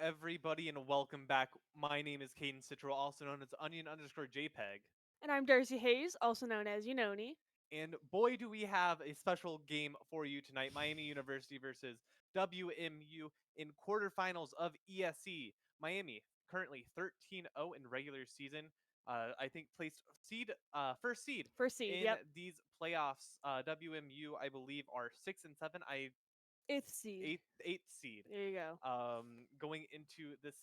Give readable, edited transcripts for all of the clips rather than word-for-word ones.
everybody, and welcome back. My name is Caden Citro, also known as Onion_JPEG. And I'm Darcy Hayes, also known as Unoni. And boy, do we have a special game for you tonight. Miami University versus WMU in quarterfinals of ESC. Miami currently 13-0 in regular season. I think placed first seed First seed, in yep. these playoffs. WMU, I believe, are 6-7. Eighth seed. Eighth seed. There you go. Going into this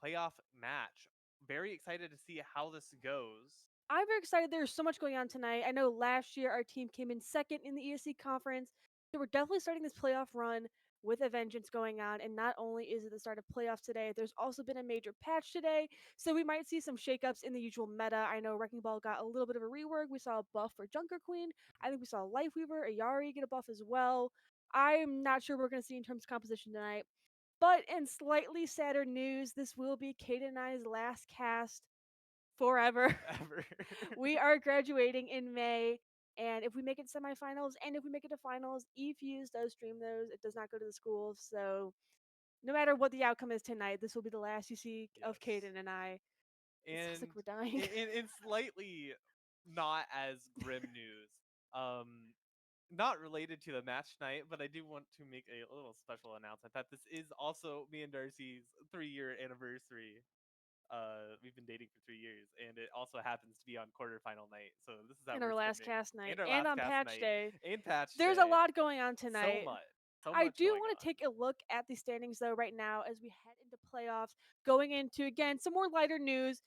playoff match. Very excited to see how this goes. I'm very excited. There's so much going on tonight. I know last year our team came in second in the ESC conference, so we're definitely starting this playoff run with a vengeance going on. And not only is it the start of playoffs today, there's also been a major patch today, so we might see some shakeups in the usual meta. I know Wrecking Ball got a little bit of a rework. We saw a buff for Junker Queen. I think we saw Lifeweaver, Ayari get a buff as well. I'm not sure what we're going to see in terms of composition tonight. But in slightly sadder news, this will be Kate and I's last cast forever. Ever. We are graduating in May, and if we make it semifinals and if we make it to finals, EFuse does stream those. It does not go to the schools, so no matter what the outcome is tonight, this will be the last you see of Yes. Kaden and I. It sounds And like we're dying. in slightly not as grim news, um, not related to the match tonight, but I do want to make a little special announcement that this is also me and Darcy's 3-year anniversary. We've been dating for 3 years, and it also happens to be on quarterfinal night. So this is how And we're our last spending, cast night and our and last on cast patch night, day. and patch There's a day. lot going on So tonight. much, so I much do going want to on. take a look at the standings though right now as we head into playoffs, going into again some more lighter news.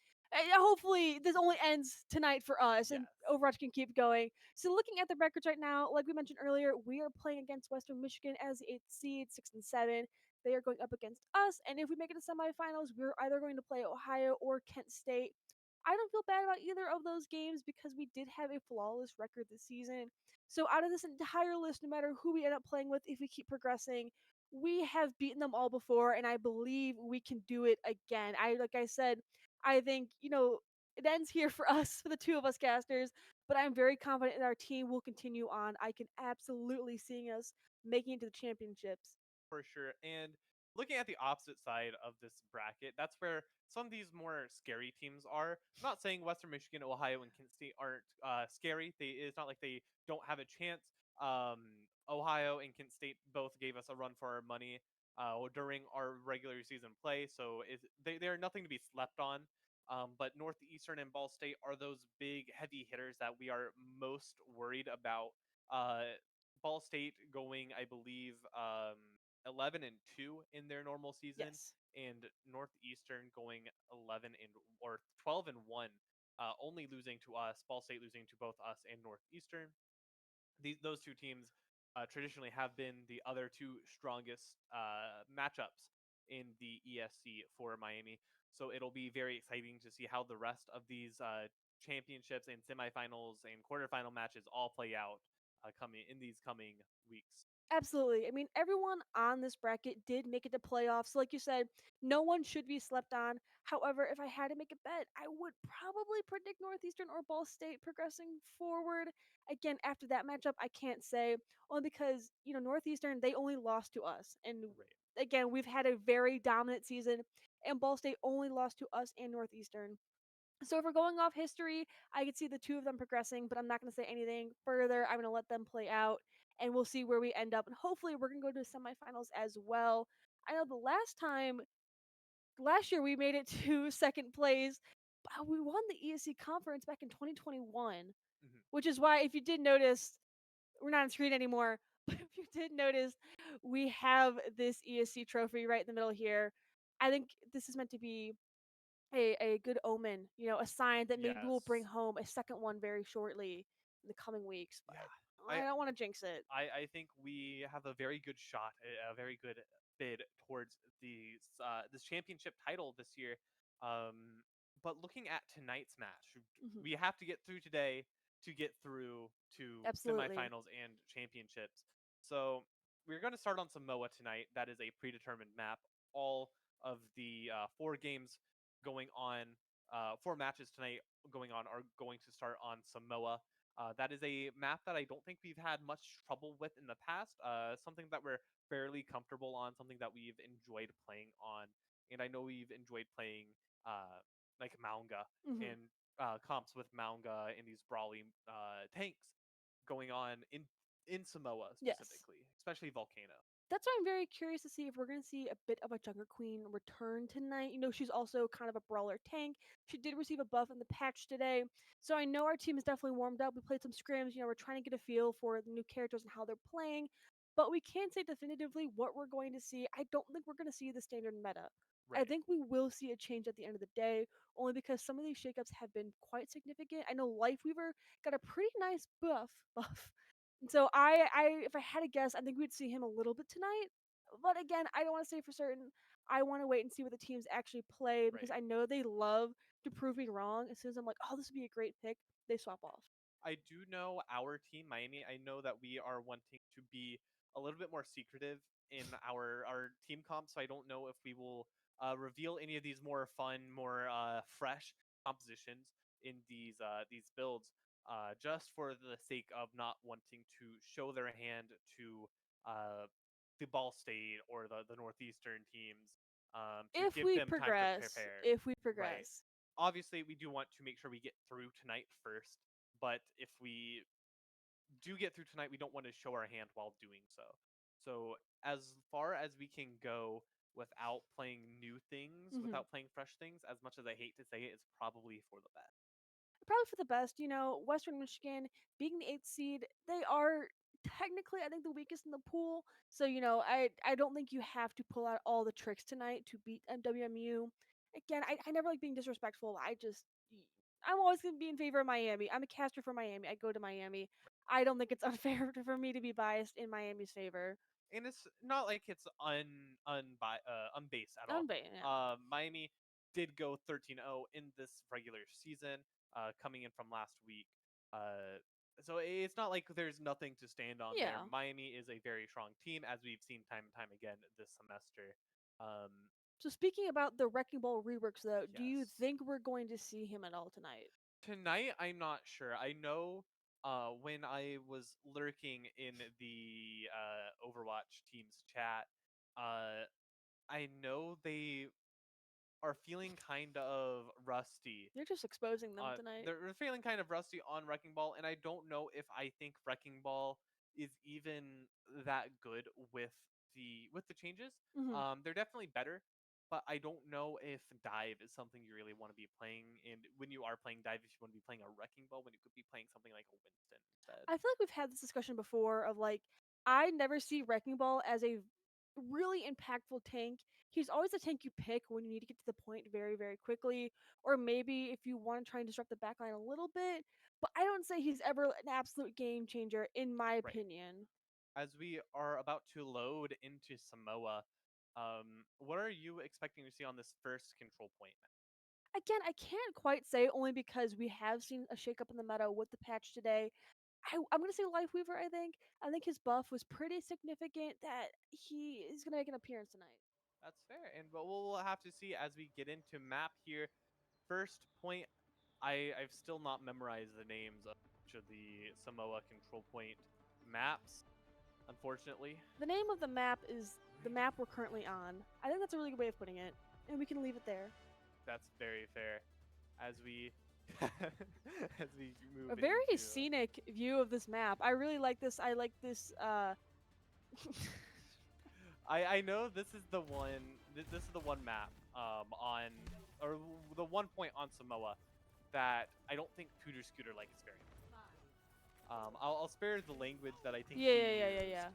Hopefully this only ends tonight for us and Yes, Overwatch can keep going. So looking at the records right now, like we mentioned earlier, we are playing against Western Michigan as the 8th seed, 6 and 7. They are going up against us, and if we make it to semifinals, we're either going to play Ohio or Kent State. I don't feel bad about either of those games because we did have a flawless record this season. So out of this entire list, no matter who we end up playing with, if we keep progressing, we have beaten them all before, and I believe we can do it again. Like I said, I think it ends here for us, for the two of us casters. But I'm very confident that our team will continue on. I can absolutely see us making it to the championships. for sure. And looking at the opposite side of this bracket, that's where some of these more scary teams are. I'm not saying Western Michigan, Ohio, and Kent State aren't scary. It's not like they don't have a chance. Ohio and Kent State both gave us a run for our money during our regular season play, so they are nothing to be slept on. But Northeastern and Ball State are those big, heavy hitters that we are most worried about. Ball State going, I believe, 11-2 in their normal season, Yes. and Northeastern going 11 and or 12-1, only losing to us. Ball State losing to both us and Northeastern. Those two teams traditionally have been the other two strongest matchups in the ESC for Miami. So it'll be very exciting to see how the rest of these championships and semifinals and quarterfinal matches all play out coming in these coming weeks. Absolutely. I mean, everyone on this bracket did make it to playoffs. So like you said, no one should be slept on. However, if I had to make a bet, I would probably predict Northeastern or Ball State progressing forward. Again, after that matchup, I can't say, only because, Northeastern, they only lost to us. And Right. again, we've had a very dominant season, and Ball State only lost to us and Northeastern. So if we're going off history, I could see the two of them progressing, but I'm not going to say anything further. I'm going to let them play out, and we'll see where we end up. And hopefully, we're going to go to semifinals as well. I know last year we made it to second place, but we won the ESC conference back in 2021, Mhm. which is why, if you did notice, we're not on screen anymore. But if you did notice, we have this ESC trophy right in the middle here. I think this is meant to be a good omen, a sign that maybe we'll bring Yes. home a second one very shortly in the coming weeks. Yeah. But I I don't want to jinx it. I think we have a very good shot, a very good bid towards this championship title this year. Um, but looking at tonight's match, Hmm. we have to get through today to get through to Absolutely. semifinals and championships. So we're going to start on Samoa tonight. That is a predetermined map. All of the four games going on, four matches tonight going on are going to start on Samoa. That is a map that I don't think we've had much trouble with in the past. Something that we're fairly comfortable on, something that we've enjoyed playing on, and I know we've enjoyed playing like Maunga Hmm. and comps with Maunga and these brawly tanks going on in Samoa Yes. specifically, especially Volcano. That's why I'm very curious to see if we're going to see a bit of a Jungle Queen return tonight. You know, she's also kind of a brawler tank. She did receive a buff in the patch today. So I know our team is definitely warmed up. We played some scrims. You know, we're trying to get a feel for the new characters and how they're playing. But we can't say definitively what we're going to see. I don't think we're going to see the standard meta. I Right. think we will see a change at the end of the day, only because some of these shakeups have been quite significant. I know Lifeweaver got a pretty nice buff. And so if I had to guess, I think we'd see him a little bit tonight. But again, I don't want to say for certain. I want to wait and see what the teams actually play because Right. I know they love to prove me wrong. As soon as I'm like, oh, this would be a great pick, they swap off. I do know our team, Miami. I know that we are wanting to be a little bit more secretive in our team comp, so I don't know if we will reveal any of these more fun, more fresh compositions in these builds, just for the sake of not wanting to show their hand to uh, the Ball State or the Northeastern teams, to If give we them time to progress, prepare. if we Right. progress. Obviously, we do want to make sure we get through tonight first, but if we do get through tonight, we don't want to show our hand while doing so. So as far as we can go without playing new things, Hmm. without playing fresh things, as much as I hate to say it, it's probably for the best. Probably for the best. You know, Western Michigan being the eighth seed, they are technically I think the weakest in the pool. So you know, I don't think you have to pull out all the tricks tonight to beat WMU. Again, I never like being disrespectful. I'm always gonna be in favor of Miami. I'm a caster for Miami. I go to Miami. I don't think it's unfair for me to be biased in Miami's favor. And it's not like it's unbased at all. Yeah. Miami did go 13-0 in this regular season, coming in from last week. Uh, so it's not like there's nothing to stand on there. Yeah. Miami is a very strong team, as we've seen time and time again this semester. Um, So speaking about the Wrecking Ball reworks though, do you yes. think we're going to see him at all tonight? Tonight, I'm not sure. I know when I was lurking in the Overwatch team's chat, uh, I know they are feeling kind of rusty. You're just exposing them tonight. They're feeling kind of rusty on Wrecking Ball, and I don't know if I think Wrecking Ball is even that good with the changes. Hmm. They're definitely better, but I don't know if Dive is something you really want to be playing. And when you are playing Dive, if you want to be playing a Wrecking Ball, when you could be playing something like a Winston instead. I feel like we've had this discussion before of like I never see Wrecking Ball as a really impactful tank. He's always a tank you pick when you need to get to the point very, very quickly, or maybe if you want to try and disrupt the backline a little bit. But I don't say he's ever an absolute game changer, in my Right. opinion. As we are about to load into Samoa, what are you expecting to see on this first control point? Again, I can't quite say only because we have seen a shakeup in the meta with the patch today. I'm gonna say Lifeweaver. I think his buff was pretty significant that he is gonna make an appearance tonight. That's fair, and but we'll have to see as we get into map here. First point, I've still not memorized the names of each of the Samoa control point maps, unfortunately. The name of the map is the map we're currently on. I think that's a really good way of putting it, and we can leave it there. That's very fair. As we as we A move very into, scenic view of this map. I really like this. I like this. I know this is the one. This is the one map on or the one point on Samoa that I don't think Pooter Scooter likes very much. I'll spare the language that I think Yeah, he yeah, yeah, yeah, used, yeah.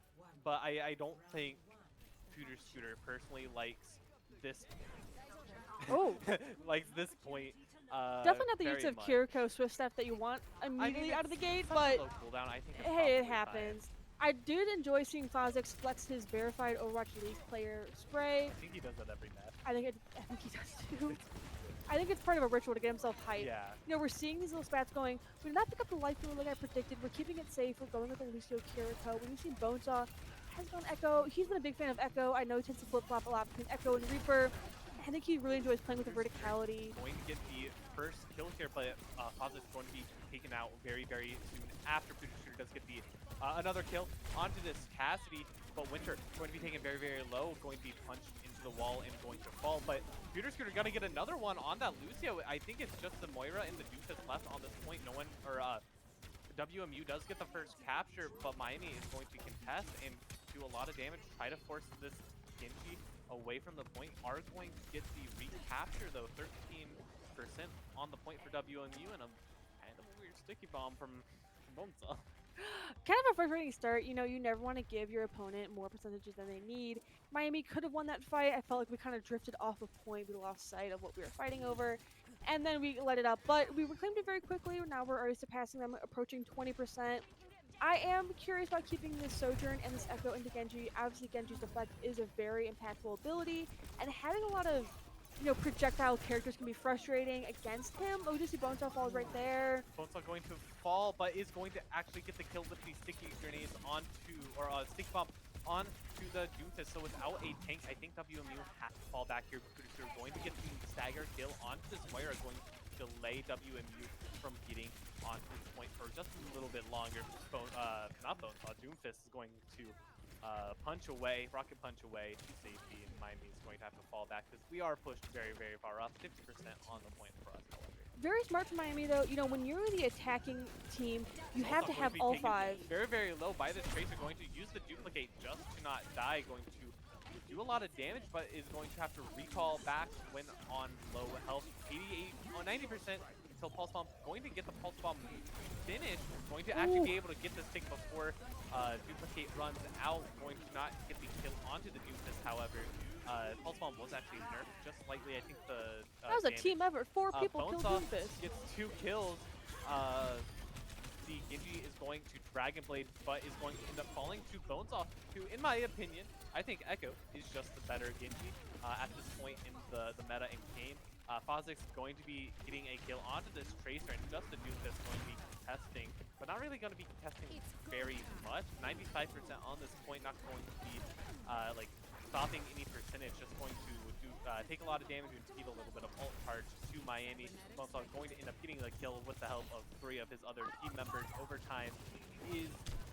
but I don't think Pooter Scooter personally likes this Oh, likes this point definitely not the use very of much. Kiriko Swift Step that you want I mean, immediately out of the it's gate, such a but low cooldown. I think it's hey, it probably fine. happens. I did enjoy seeing Fozix flex his verified Overwatch League player spray. I think he does that every match. I think he does too. I think it's part of a ritual to get himself hyped. Yeah. You know, we're seeing these little spats going. We did not pick up the life wheel like I predicted. We're keeping it safe. We're going with Alicio Kiriko. When you've seen Bonesaw has gone Echo. He's been a big fan of Echo. I know he tends to flip flop a lot between Echo and Reaper. I think he really enjoys playing with the verticality. Going to get the first kill here, but Fozz is going to be taken out very, very soon after Future Shooter does get the another kill onto this Cassidy. But Winter going to be taken very, very low, going to be punched into the wall and going to fall. But Future Scooter going to get another one on that Lucio. I think it's just the Moira and the Doofus left on this point. No one, or WMU does get the first capture, but Miami is going to contest and do a lot of damage, try to force this Genji away from the point. Are going to get the recapture though, 13% on the point for WMU, and a kind of weird sticky bomb from Bonza. Kind of a frustrating start. You know, you never want to give your opponent more percentages than they need. Miami could have won that fight. I felt like we kind of drifted off of point. We lost sight of what we were fighting over, and then we let it up. But we reclaimed it very quickly. Now we're already surpassing them, approaching 20%. I am curious about keeping this Sojourn and this Echo into Genji. Obviously, Genji's Deflect is a very impactful ability, and having a lot of, you know, projectile characters can be frustrating against him. Oh, we just see Bonesaw falls right there. Bonesaw going to fall, but is going to actually get the kill with these sticky grenades onto, or sticky bomb onto the Doomfist. So without a tank, I think WMU has to fall back here. They're going to get the stagger kill onto this Moira, going to delay WMU from getting onto this point for just a little bit longer. Doomfist is going to punch away, rocket punch away to safety, and Miami is going to have to fall back because we are pushed very, very far up. 50% on the point for us, however. Very smart from Miami, though. You know, when you're the attacking team, you have to have all five. Very, very low by the Tracer, going to use the duplicate just to not die, going to do a lot of damage, but is going to have to recall back when on low health. 88, 90% until Pulse Bomb. Going to get the Pulse Bomb finished. Going to actually be able to get this tick before duplicate runs out. Going to not get the kill onto the Doomfist, however. Pulse Bomb was actually nerfed just slightly. I think the that was a team effort. 4 people killed Doomfist. Gets 2 kills. The Genji is going to Dragon Blade, but is going to end up falling to Bonesaw, who, in my opinion, I think Echo is just the better Genji at this point in the meta in Kane. Fozix going to be getting a kill onto this Tracer, and just the Doomfist going to be contesting, but not really going to be contesting very much. 95% on this point, not going to be like stopping any percentage, just going to do take a lot of damage and keep a little bit of ult charge to Miami. Bonesaw going to end up getting the kill with the help of 3 of his other team members. Overtime is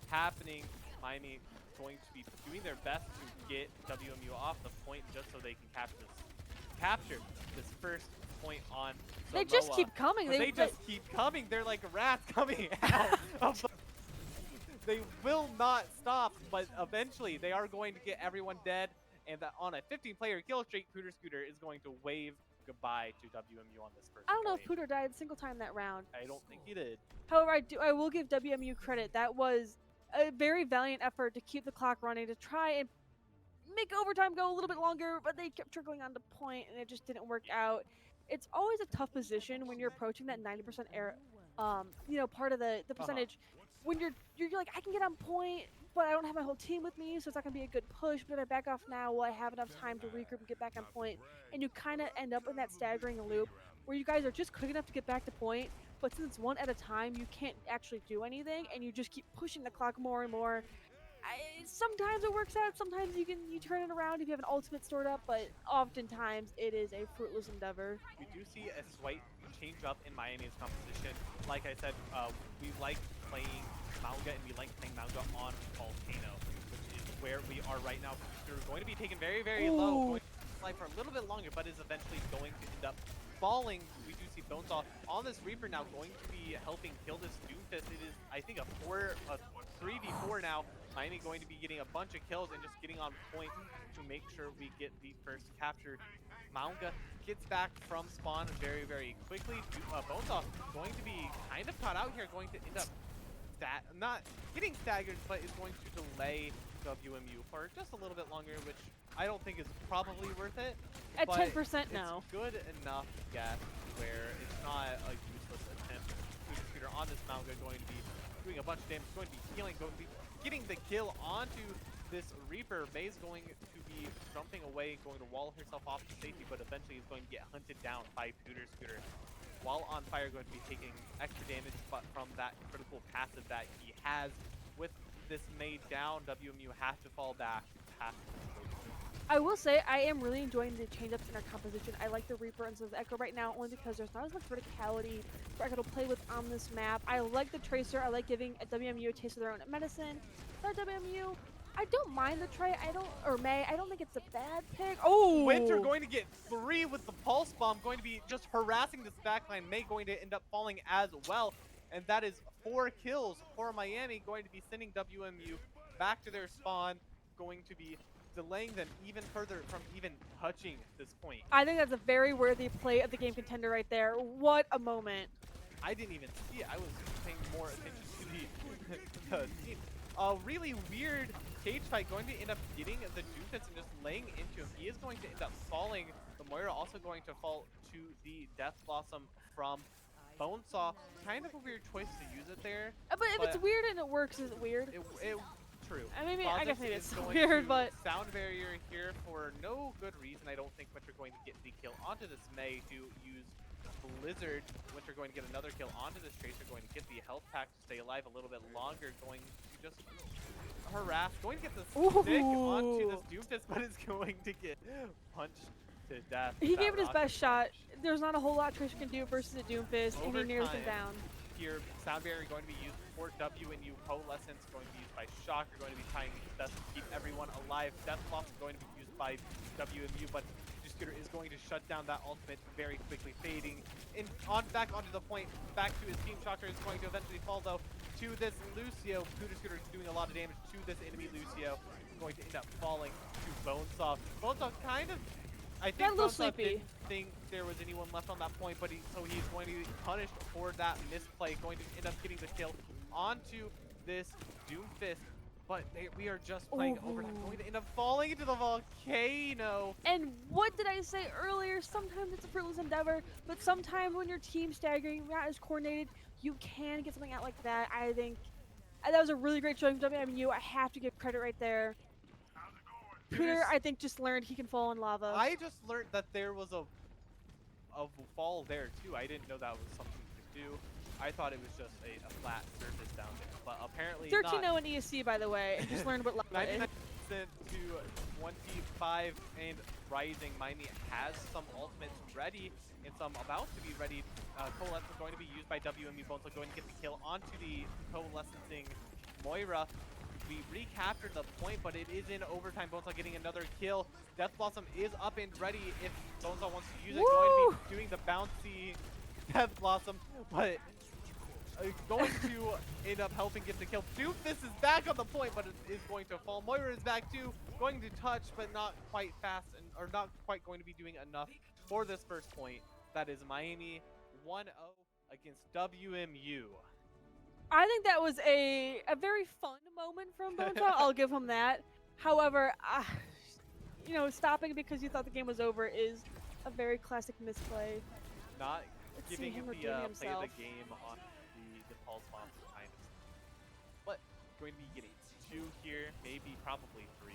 happening. Miami going to be doing their best to get WMU off the point just so they can capture this first point on Samoa. They just keep coming. They just keep coming. They're like rats coming out of the they will not stop, but eventually they are going to get everyone dead. And that on a 15-player kill streak, Pooter Scooter is going to wave goodbye to WMU on this first I don't know if point. Pooter died a single time that round. I don't think he did. However, I will give WMU credit. That was a very valiant effort to keep the clock running, to try and make overtime go a little bit longer, but they kept trickling on to point, and it just didn't work out. It's always a tough position when you're approaching that 90% air, you know, part of the percentage. When you're like, I can get on point, but I don't have my whole team with me, so it's not going to be a good push. But if I back off now, will I have enough time to regroup and get back on point? And you kind of end up in that staggering loop where you guys are just quick enough to get back to point, but since it's one at a time, you can't actually do anything, and you just keep pushing the clock more and more. Sometimes it works out, sometimes you turn it around if you have an ultimate stored up, but oftentimes it is a fruitless endeavor. We do see a slight change up in Miami's composition. Like I said, we like playing Mauga, and we like playing Mauga on Volcano, which is where we are right now. They're going to be taken very, very low, going to slide for a little bit longer, but is eventually going to end up falling. We do see Bonesaw on this Reaper now, going to be helping kill this Doomfist. It is, I think, a 3v4 now. Miami going to be getting a bunch of kills and just getting on point to make sure we get the first capture. Mauga gets back from spawn very, very quickly. Bonesaw going to be kind of caught out here, going to end up not getting staggered, but is going to delay WMU for just a little bit longer, which I don't think is probably worth it. At 10% now. It's good enough guess where it's not a useless attempt. Shooter on this Mauga going to be doing a bunch of damage, going to be healing, going to be getting the kill onto this Reaper. May's going to be jumping away, going to wall herself off to safety, but eventually is going to get hunted down by Pooter Scooter. While on fire, going to be taking extra damage, but from that critical passive that he has. With this May down, WMU has to fall back past I will say I am really enjoying the change-ups in our composition. I like the Reaper instead of the Echo right now, only because there's not as much verticality for Echo to play with on this map. I like the Tracer. I like giving a WMU a taste of their own medicine. But WMU, I don't mind the Trey. I don't, or May. I don't think it's a bad pick. Winter Oh, going to get 3 with the Pulse Bomb, going to be just harassing this backline. May going to end up falling as well. And that is 4 kills for Miami, going to be sending WMU back to their spawn, going to be delaying them even further from even touching this point. I think that's a very worthy play of the game contender right there. What a moment. I didn't even see it. I was paying more attention to the scene. A really weird cage fight, going to end up getting the Doomfist and just laying into him. He is going to end up falling. The Moira also going to fall to the Death Blossom from Bonesaw. Kind of a weird choice to use it there. But if it's weird and it works, is it weird? True. I guess maybe it's going weird, to but sound barrier here for no good reason. I don't think Winter going to get the kill onto this May to use Blizzard. Winter going to get another kill onto this Tracer, going to get the health pack to stay alive a little bit longer, going to just harass, going to get the stick onto this Doomfist, but it's going to get punched to death. he gave it his best shot. There's not a whole lot Tracer can do versus a Doomfist, and he nears him down. Here, sound barrier going to be used for WNU. Coalescence going to be used by Shocker, going to be trying his best to keep everyone alive. Death Loss is going to be used by WMU, but Scooter is going to shut down that ultimate very quickly, fading back onto the point, back to his team. Shocker is going to eventually fall though to this Lucio. Scooter is doing a lot of damage to this enemy Lucio. Going to end up falling to Bonesaw. Bonesaw kind of, I think, got a little Bonesaw sleepy. didn't think there was anyone left on that point, but so he's going to be punished for that misplay. Going to end up getting the kill onto this Doomfist. But we are just playing overtime, going to end up falling into the volcano. And what did I say earlier? Sometimes it's a fruitless endeavor, but sometimes when your team's staggering, not as coordinated, you can get something out like that. I think that was a really great showing from WMU. I have to give credit right there. Peter, I think, just learned he can fall in lava. I just learned that there was a fall there too. I didn't know that was something to do. I thought it was just a flat surface down there, but apparently 13-0 in ESC, by the way. I just learned what lava is. 99% to 25 and rising. Miami has some ultimates ready and some about to be ready. Coalescence is going to be used by WMU. Bonesaw going to get the kill onto the coalescing Moira. We recaptured the point, but it is in overtime. Bonesaw getting another kill. Death Blossom is up and ready if Bonesaw wants to use it. Going to be doing the bouncy Death Blossom, but going to end up helping get the kill. Doomfist is back on the point, but it is going to fall. Moira is back too, going to touch, but not quite fast, or not quite going to be doing enough for this first point. That is Miami 1-0 against WMU. I think that was a very fun moment from Bonesaw. I'll give him that. However, stopping because you thought the game was over is a very classic misplay. Not giving him the play of himself. the game on the pulse bomb behind us. But going to be getting 2 here, maybe probably 3.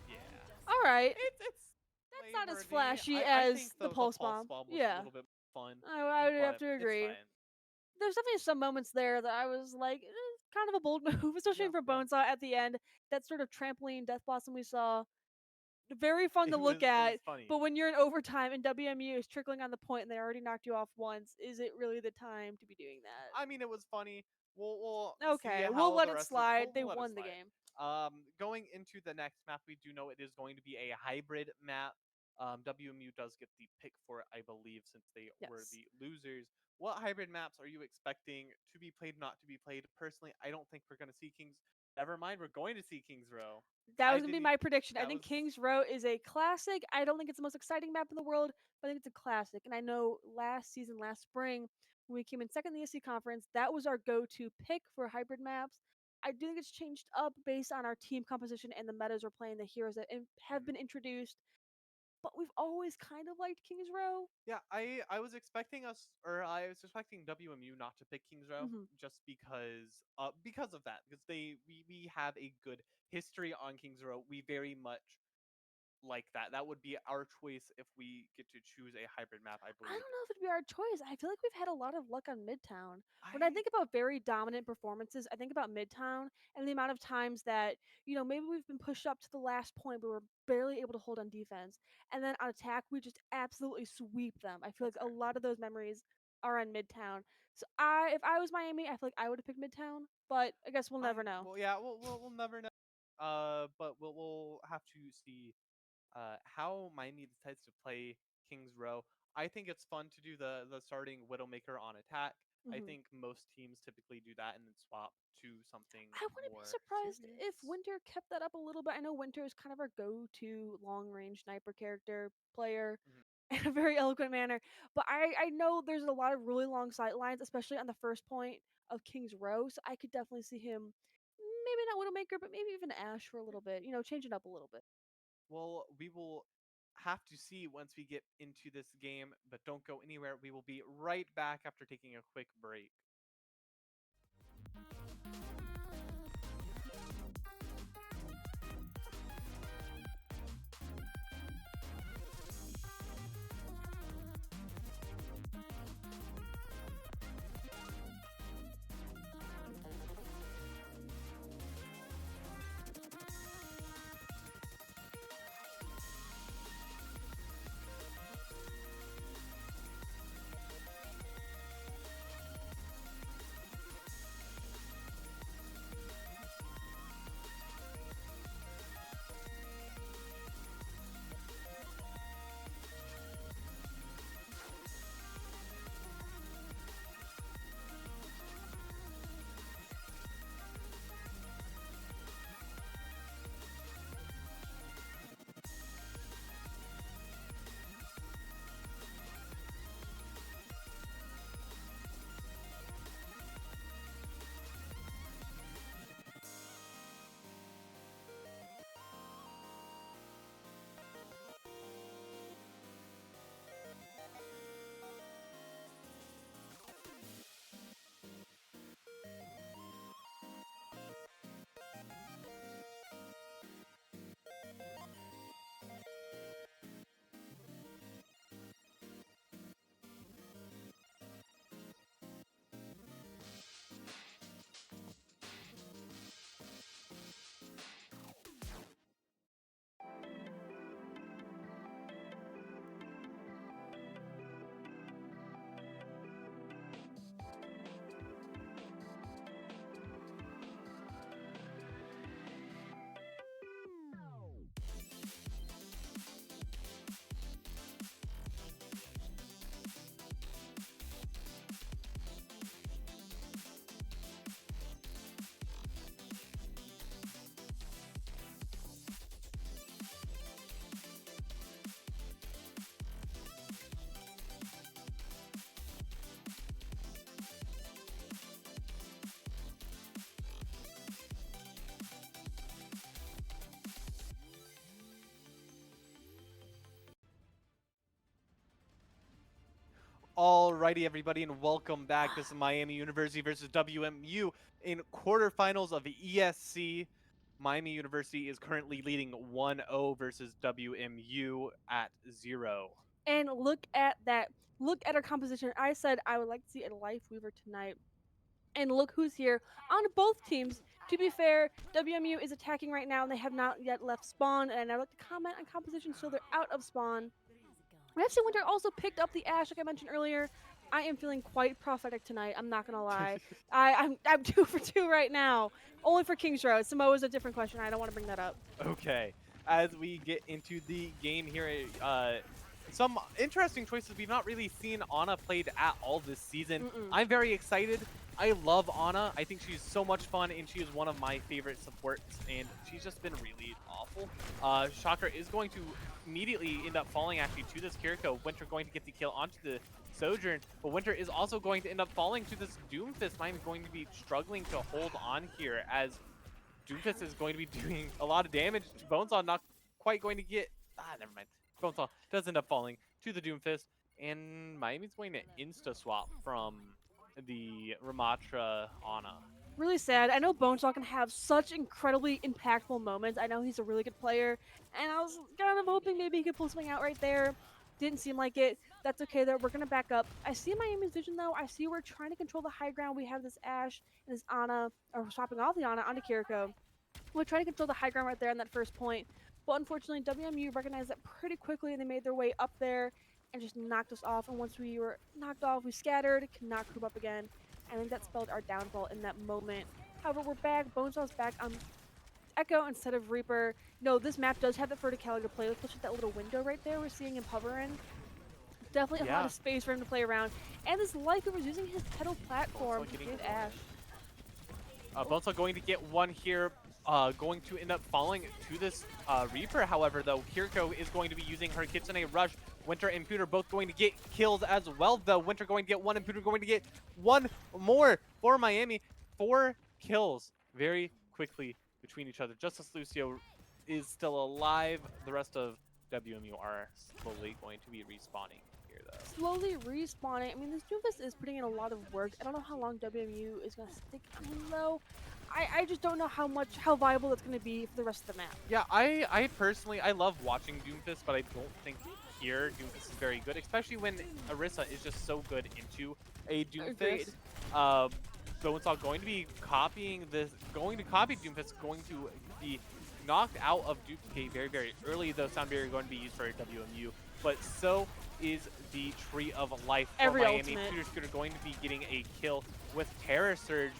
Yeah. All right. It's That's not as flameworthy. flashy I as think the pulse bomb. was Yeah. a little bit fun. I would have but to agree. it's fine. There's definitely some moments there that I was like, kind of a bold move, especially Yeah, for yeah. Bonesaw at the end. That sort of trampoline Death Blossom we saw, very fun to It look was at. funny. But when you're in overtime and WMU is trickling on the point and they already knocked you off once, is it really the time to be doing that? I mean, it was funny. We'll see Okay, how we'll let the it rest slide. They we'll let it won the slide. game. Going into the next map, we do know it is going to be a hybrid map. WMU does get the pick for it, I believe, since they were Yes. the losers. What hybrid maps are you expecting to be played, not to be played? Personally, I don't think we're going to see Kings. Never mind, we're going to see Kings Row. That I was gonna be didn't- my prediction. I that think was- Kings Row is a classic. I don't think it's the most exciting map in the world, but I think it's a classic. And I know last season, last spring, when we came in second in the ESC conference, that was our go-to pick for hybrid maps. I do think it's changed up based on our team composition and the metas we're playing, the heroes that have been introduced. But we've always kind of liked Kings Row. Yeah, I was expecting I was expecting WMU not to pick Kings Row Mhm. just because of that, because we have a good history on Kings Row. We very much like that. That would be our choice if we get to choose a hybrid map, I I believe. don't know if it'd be our choice. I feel like we've had a lot of luck on Midtown. When I I think about very dominant performances, I think about Midtown and the amount of times that, maybe we've been pushed up to the last point, but we're barely able to hold on defense. And then on attack, we just absolutely sweep them. I feel like That's a fair. lot of those memories are on Midtown. So if I was Miami, I feel like I would have picked Midtown, but I guess we'll never know. Well, yeah, we'll never know. But we'll have to see how Miami decides to play Kings Row. I think it's fun to do the starting Widowmaker on attack. I Hmm. think most teams typically do that and then swap to something I wouldn't be more surprised if serious. Winter kept that up a little bit. I know Winter is kind of our go-to long-range sniper character player Mhm. in a very eloquent manner, but I know there's a lot of really long sight lines, especially on the first point of King's Row. So I could definitely see him, maybe not Widowmaker, but maybe even Ash for a little bit. Change it up a little bit. Well, we will have to see once we get into this game, but don't go anywhere. We will be right back after taking a quick break. Alrighty, everybody, and welcome back. This is Miami University versus WMU in quarterfinals of the ESC. Miami University is currently leading 1-0 versus WMU at 0. And look at that. Look at our composition. I said I would like to see a Life Weaver tonight. And look who's here on both teams. To be fair, WMU is attacking right now and they have not yet left spawn. And I'd like to comment on composition so they're out of spawn. FC Winter also picked up the Ash, like I mentioned earlier. I am feeling quite prophetic tonight. I'm not gonna lie. I'm 2 for 2 right now. Only for Kings Row. Samoa's a different question. I don't want to bring that up. Okay, as we get into the game here, some interesting choices we've not really seen Ana played at all this season. Mm-mm. I'm very excited. I love Ana. I think she's so much fun, and she is one of my favorite supports, and she's just been really awful. Shocker is going to immediately end up falling actually to this Kiriko. Winter going to get the kill onto the Sojourn, but Winter is also going to end up falling to this Doomfist. Miami's going to be struggling to hold on here as Doomfist is going to be doing a lot of damage. Bonesaw not quite going to get... never mind. Bonesaw does end up falling to the Doomfist, and Miami's going to insta-swap from the Ramatra Ana. Really sad. I know Bonesaw can have such incredibly impactful moments. I know he's a really good player, and I was kind of hoping maybe he could pull something out right there. Didn't seem like it. That's okay though. We're gonna back up. I see Miami's vision though. I see we're trying to control the high ground. We have this Ashe and this Ana, or swapping off the Ana onto Kiriko. We're trying to control the high ground right there on that first point. But unfortunately, WMU recognized that pretty quickly and they made their way up there and just knocked us off. And once we were knocked off, we scattered, could not group up again. I think that spelled our downfall in that moment. However, we're back. Bonesaw's back on Echo instead of Reaper. No, this map does have the verticality to play with, especially that little window right there we're seeing him hover in. Definitely a lot Yeah. of space for him to play around. And this Lyca was using his pedal platform to get Ashe. Bonesaw going to get one here. Going to end up falling to this Reaper. However, though, Kiriko is going to be using her Kitsune Rush. Winter and Pooter both going to get kills as well, though. Winter going to get one and Pooter going to get one more for Miami. 4 kills very quickly between each other. Justice Lucio is still alive. The rest of WMU are slowly going to be respawning here, though. Slowly respawning. I mean, this Doomfist is putting in a lot of work. I don't know how long WMU is going to stick on him, though. I just don't know how viable that's going to be for the rest of the map. Yeah, I personally, I love watching Doomfist, but I don't think here Doomfist is very good, especially when Arissa is just so good into a Agreed. Doomfist. Bonesaw going to be copying this, going to copy Doomfist, going to be knocked out of Duplicate very, very early, though Sound Barrier going to be used for WMU, but so is the Tree of Life for Every Miami. ultimate. Peter Scooter going to be getting a kill with Terror Surge.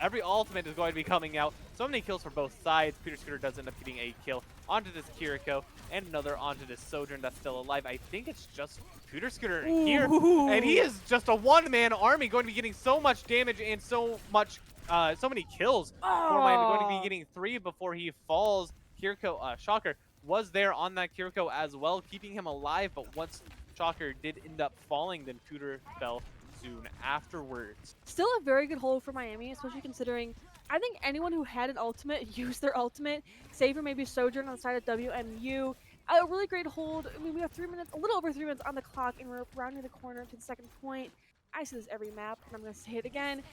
Every ultimate is going to be coming out. So many kills for both sides. Peter Scooter does end up getting a kill onto this Kiriko and another onto this Sojourn that's still alive. I think it's just Peter Scooter here. And he is just a one-man army going to be getting so much damage and so many kills for Miami. Going to be getting 3 before he falls. Kiriko, Shocker, was there on that Kiriko as well, keeping him alive. But once Shocker did end up falling, then Peter fell soon afterwards. Still a very good hold for Miami, especially considering I think anyone who had an ultimate used their ultimate, save for maybe Sojourn on the side of WMU. A really great hold. I mean, we have 3 minutes, a little over 3 minutes on the clock, and we're rounding the corner to the second point. I see this every map, and I'm going to say it again.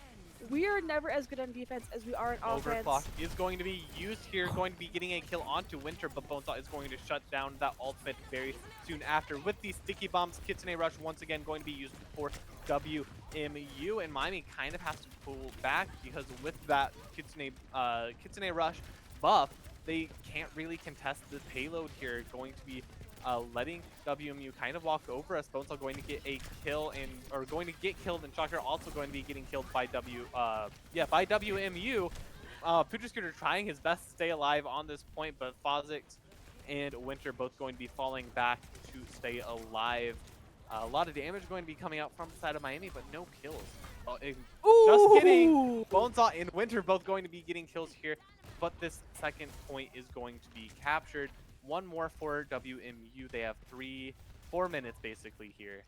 We are never as good on defense as we are in offense. Overclock is going to be used here, going to be getting a kill onto Winter, but Bonesaw is going to shut down that ultimate very soon after. With these sticky bombs, Kitsune Rush once again going to be used for WMU, and Miami kind of has to pull back because with that Kitsune Rush buff, they can't really contest the payload here. Going to be letting WMU kind of walk over us. Bonesaw going to get a kill or going to get killed, and Shocker also going to be getting killed by WMU. Pooter Scooter trying his best to stay alive on this point, but Fozix and Winter both going to be falling back to stay alive. A lot of damage going to be coming out from the side of Miami, but no kills. Just kidding. Bonesaw and Winter both going to be getting kills here, but this second point is going to be captured. One more for WMU. They have 4 minutes basically here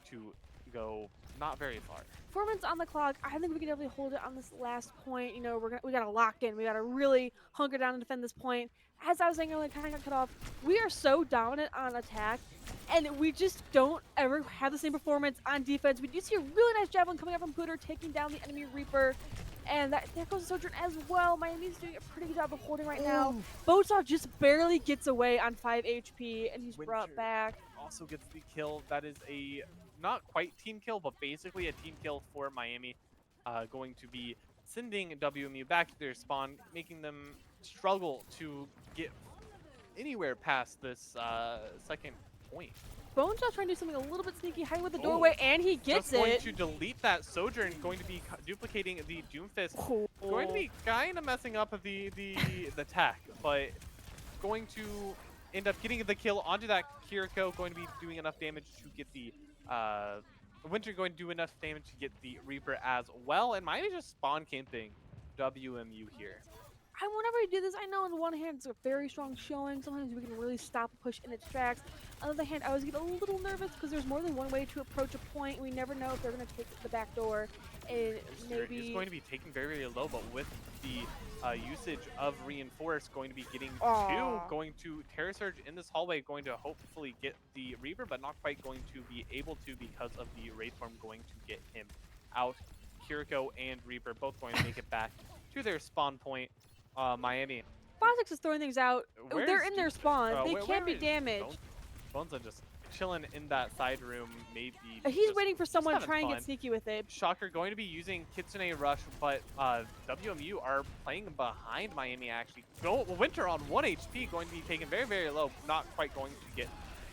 to go. Not very far. 4 minutes on the clock. I think we can definitely hold it on this last point. You know, we gotta lock in. We gotta really hunker down and defend this point. As I was saying earlier, kind of got cut off. We are so dominant on attack, and we just don't ever have the same performance on defense. We do see a really nice javelin coming up from Pooter, taking down the enemy Reaper. And there goes the Sojourn as well. Miami's doing a pretty good job of holding right now. Bonesaw just barely gets away on 5 HP, and he's brought back. Also gets the kill. That is a not quite team kill, but basically a team kill for Miami. Going to be sending WMU back to their spawn, making them struggle to get anywhere past this second point. Bonesaw trying to do something a little bit sneaky, hiding with the doorway, and he gets just going it. to delete that Sojourn, going to be duplicating the Doomfist. Going to be kind of messing up the tech, but going to end up getting the kill onto that Kiriko. Going to be doing enough damage to get the Winter. Going to do enough damage to get the Reaper as well, and Miami just spawn camping WMU here. Whenever we do this, I know on the one hand it's a very strong showing. Sometimes we can really stop a push in its tracks. On the other hand, I always get a little nervous because there's more than one way to approach a point. We never know if they're going to take the back door. And maybe it's going to be taken very, very low, but with the usage of Reinforce, going to be getting 2, going to Terror Surge in this hallway, going to hopefully get the Reaper, but not quite going to be able to because of the Wraith Form going to get him out. Kiriko and Reaper both going to make it back to their spawn point. Miami, Fozzix is throwing things out. Oh, where they're is in their spawn. They can't where be is damaged. Bonza just chilling in that side room, maybe He's just waiting for someone to having try and fun. get sneaky with it. Shocker going to be using Kitsune Rush, but WMU are playing behind Miami actually. Winter on 1 HP, going to be taken very, very low, not quite going to get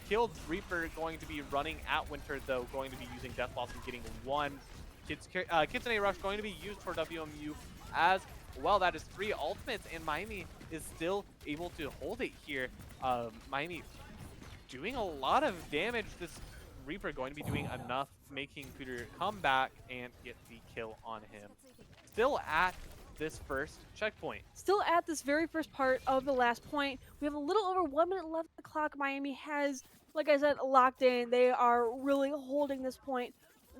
killed. Reaper going to be running at Winter, though, going to be using Death Blossom, getting one. Kitsune Rush going to be used for WMU as well. That is 3 ultimates, and Miami is still able to hold it here. Miami doing a lot of damage. This Reaper going to be doing enough, making Cooter come back and get the kill on him. Still at this first checkpoint. Still at this very first part of the last point. We have a little over 1 minute left on the clock. Miami has, like I said, locked in. They are really holding this point.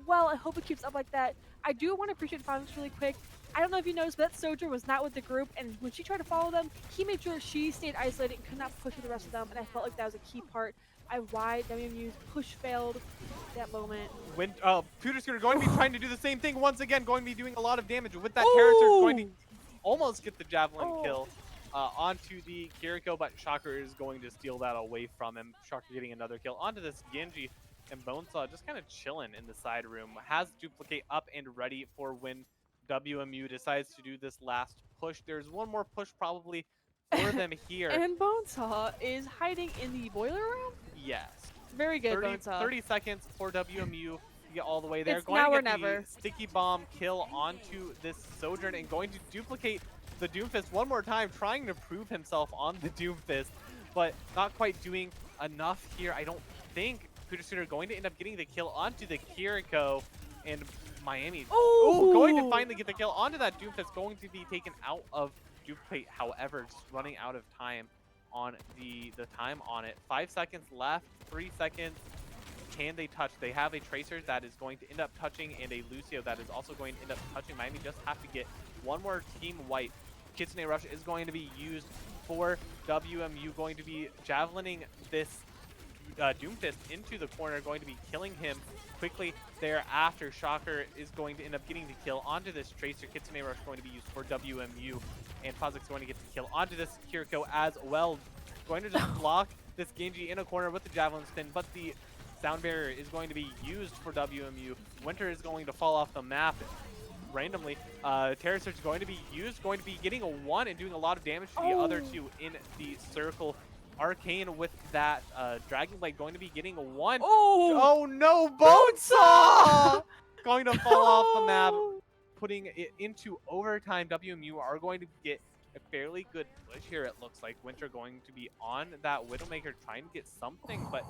Well, I hope it keeps up like that. I do want to appreciate Fox really quick. I don't know if you noticed, but that Soldier was not with the group, and when she tried to follow them, he made sure she stayed isolated and could not push with the rest of them, and I felt like that was a key part of why WMU's push failed that moment. When Pewter Scooter going to be trying to do the same thing once again, going to be doing a lot of damage with that Terror Surge, going to almost get the Javelin kill onto the Kiriko, but Shocker is going to steal that away from him. Shocker getting another kill onto this Genji, and Bonesaw just kind of chilling in the side room. Has Duplicate up and ready for when WMU decides to do this last push. There's one more push probably for them here. And Bonesaw is hiding in the boiler room? Yes. Very good, Bonesaw. 30 seconds for WMU to get all the way there. It's going now to or get never. the sticky bomb kill onto this Sojourn and going to duplicate the Doomfist one more time, trying to prove himself on the Doomfist, but not quite doing enough here. I don't think Pooter going to end up getting the kill onto the Kiriko, and Miami going to finally get the kill onto that Doomfist, going to be taken out of Duplicate, however, just running out of time on the time on it. 5 seconds left, 3 seconds. Can they touch? They have a Tracer that is going to end up touching and a Lucio that is also going to end up touching. Miami just have to get one more team wipe. Kitsune Rush is going to be used for WMU, going to be javelining this Doomfist into the corner, going to be killing him quickly thereafter. Shocker is going to end up getting the kill onto this Tracer. Kitsune Rush going to be used for WMU, and Fazik's going to get the kill onto this Kiriko as well. Going to just block this Genji in a corner with the Javelin spin, but the Sound Barrier is going to be used for WMU. Winter is going to fall off the map randomly. Terror Surge is going to be used, going to be getting a 1 and doing a lot of damage to the other two in the circle. Arcane with that Dragon Blade going to be getting a 1. Oh no, Bonesaw! Going to fall off the map, putting it into overtime. WMU are going to get a fairly good push here, it looks like. Winter going to be on that Widowmaker trying to get something, but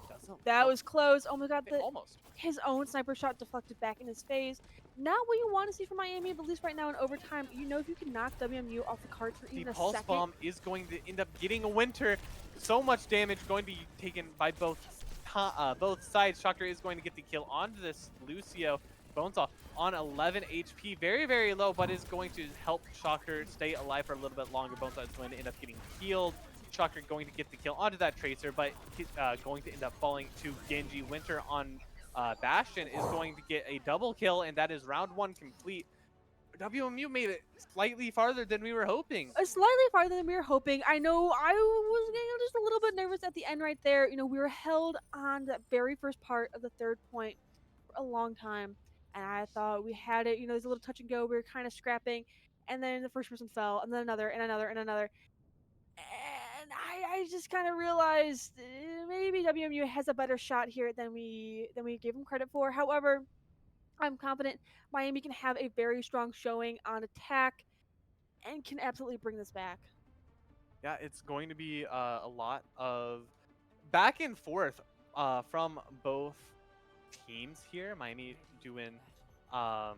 doesn't. That was close. Oh my god, almost. His own sniper shot deflected back in his face. Not what you want to see from Miami, but at least right now in overtime, you know if you can knock WMU off the cart for even a second. The Pulse Bomb is going to end up getting a Winter. So much damage going to be taken by both sides. Shocker is going to get the kill onto this Lucio. Bonesaw on 11 HP, very, very low, but is going to help Shocker stay alive for a little bit longer. Bonesaw is going to end up getting healed. Shocker going to get the kill onto that Tracer, but going to end up falling to Genji. Winter on Bastion is going to get a double kill, and that is round 1 complete. WMU made it slightly farther than we were hoping. Slightly farther than we were hoping. I know I was getting just a little bit nervous at the end right there. You know, we were held on that very first part of the 3rd point for a long time. And I thought we had it. You know, there's a little touch and go. We were kind of scrapping. And then the first person fell, and then another, and another, and another. And I just kind of realized maybe WMU has a better shot here than we gave them credit for. However, I'm confident Miami can have a very strong showing on attack and can absolutely bring this back. Yeah, it's going to be a lot of back and forth from both teams here. Miami doing a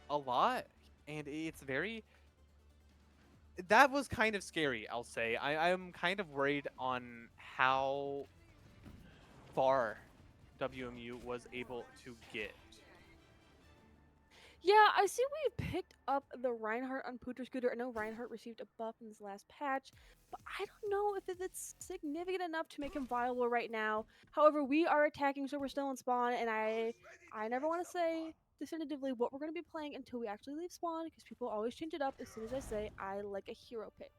lot, and it's very... That was kind of scary, I'll say. I'm kind of worried on how far WMU was able to get. Yeah, I see we picked up the Reinhardt on Pooter Scooter. I know Reinhardt received a buff in his last patch, but I don't know if it's significant enough to make him viable right now. However, we are attacking, so we're still in spawn, and I never want to say definitively what we're going to be playing until we actually leave spawn, because people always change it up as soon as I say I like a hero pick.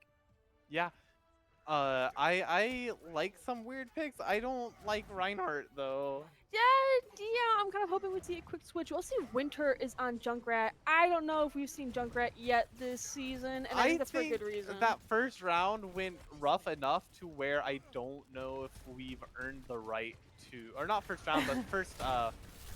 Yeah. I like some weird picks. I don't like Reinhardt though. Yeah, I'm kind of hoping we see a quick switch. We'll see if Winter is on Junkrat. I don't know if we've seen Junkrat yet this season, and I think I that's for a good think reason. that first round went rough enough to where I don't know if we've earned the right to, or not first round, but first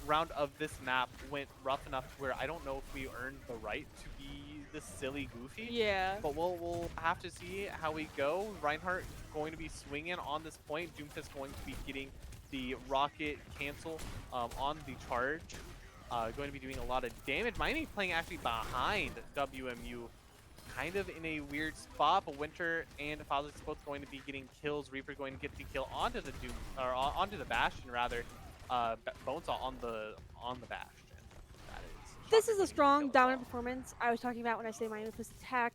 round of this map went rough enough to where I don't know if we earned the right to be this silly goofy. Yeah. But we'll have to see how we go. Reinhardt going to be swinging on this point. Doomfist going to be getting the rocket cancel on the charge. Going to be doing a lot of damage. Miami playing actually behind WMU, kind of in a weird spot, but Winter and Fazix both going to be getting kills. Reaper going to get the kill onto the Doom, or onto the Bastion rather. Bonesaw on the Bastion. That is. This Shocker is a getting the strong, kill as dominant well. performance I was talking about when I say Miami plus attack.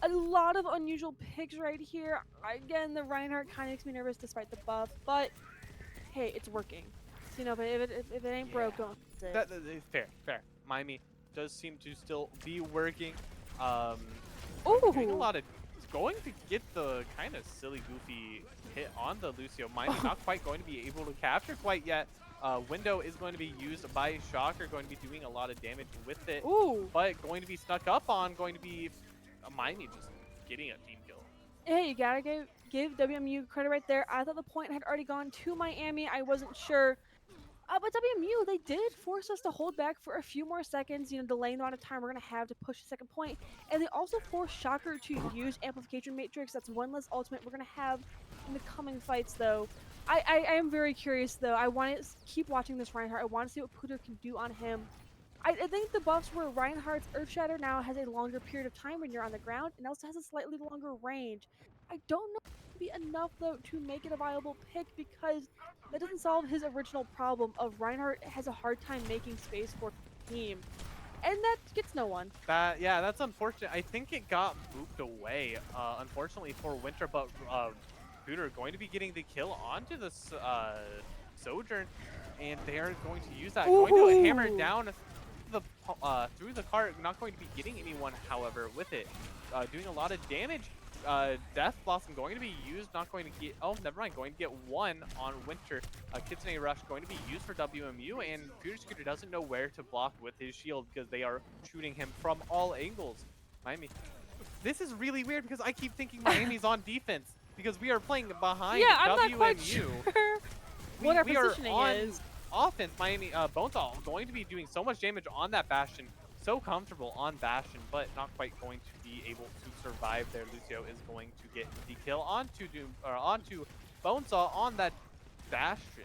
A lot of unusual picks right here. Again, the Reinhardt kind of makes me nervous despite the buff, but hey, it's working. So, but if it ain't broke, don't fix it. That is fair. Miami does seem to still be working. Doing a Ooh. lot of, going to get the kind of silly, goofy hit on the Lucio. Miami not quite going to be able to capture quite yet. Window is going to be used by Shocker, going to be doing a lot of damage with it. Ooh. But going to be snuck up on, going to be Miami just getting a team kill. Hey, you gotta give WMU credit right there. I thought the point had already gone to Miami. I wasn't sure. But WMU, they did force us to hold back for a few more seconds, delaying the amount of time we're going to have to push the second point. And they also forced Shocker to use Amplification Matrix. That's one less ultimate we're going to have in the coming fights, though. I am very curious, though. I want to keep watching this Reinhardt. I want to see what Puder can do on him. I think the buffs where Reinhardt's Earthshatter now has a longer period of time when you're on the ground, and also has a slightly longer range. I don't know if it will be enough, though, to make it a viable pick, because that doesn't solve his original problem of Reinhardt has a hard time making space for the team. And that gets no one. Yeah, that's unfortunate. I think it got booped away, unfortunately for Winter, but Puder going to be getting the kill onto the Sojourn, and they are going to use that. Ooh. Going to hammer down through the cart, not going to be getting anyone, however, with it. Doing a lot of damage. Death Blossom going to be used, not going to get, oh, never mind, going to get one on Winter. Kitsune Rush going to be used for WMU, and Pewter Scooter doesn't know where to block with his shield because they are shooting him from all angles. Miami. This is really weird because I keep thinking Miami's on defense because we are playing behind yeah, WMU. I'm not quite sure what our positioning is. Offense, Miami, Bonesaw going to be doing so much damage on that Bastion. So comfortable on Bastion, but not quite going to be able to survive there. Lucio is going to get the kill onto onto Bonesaw on that Bastion.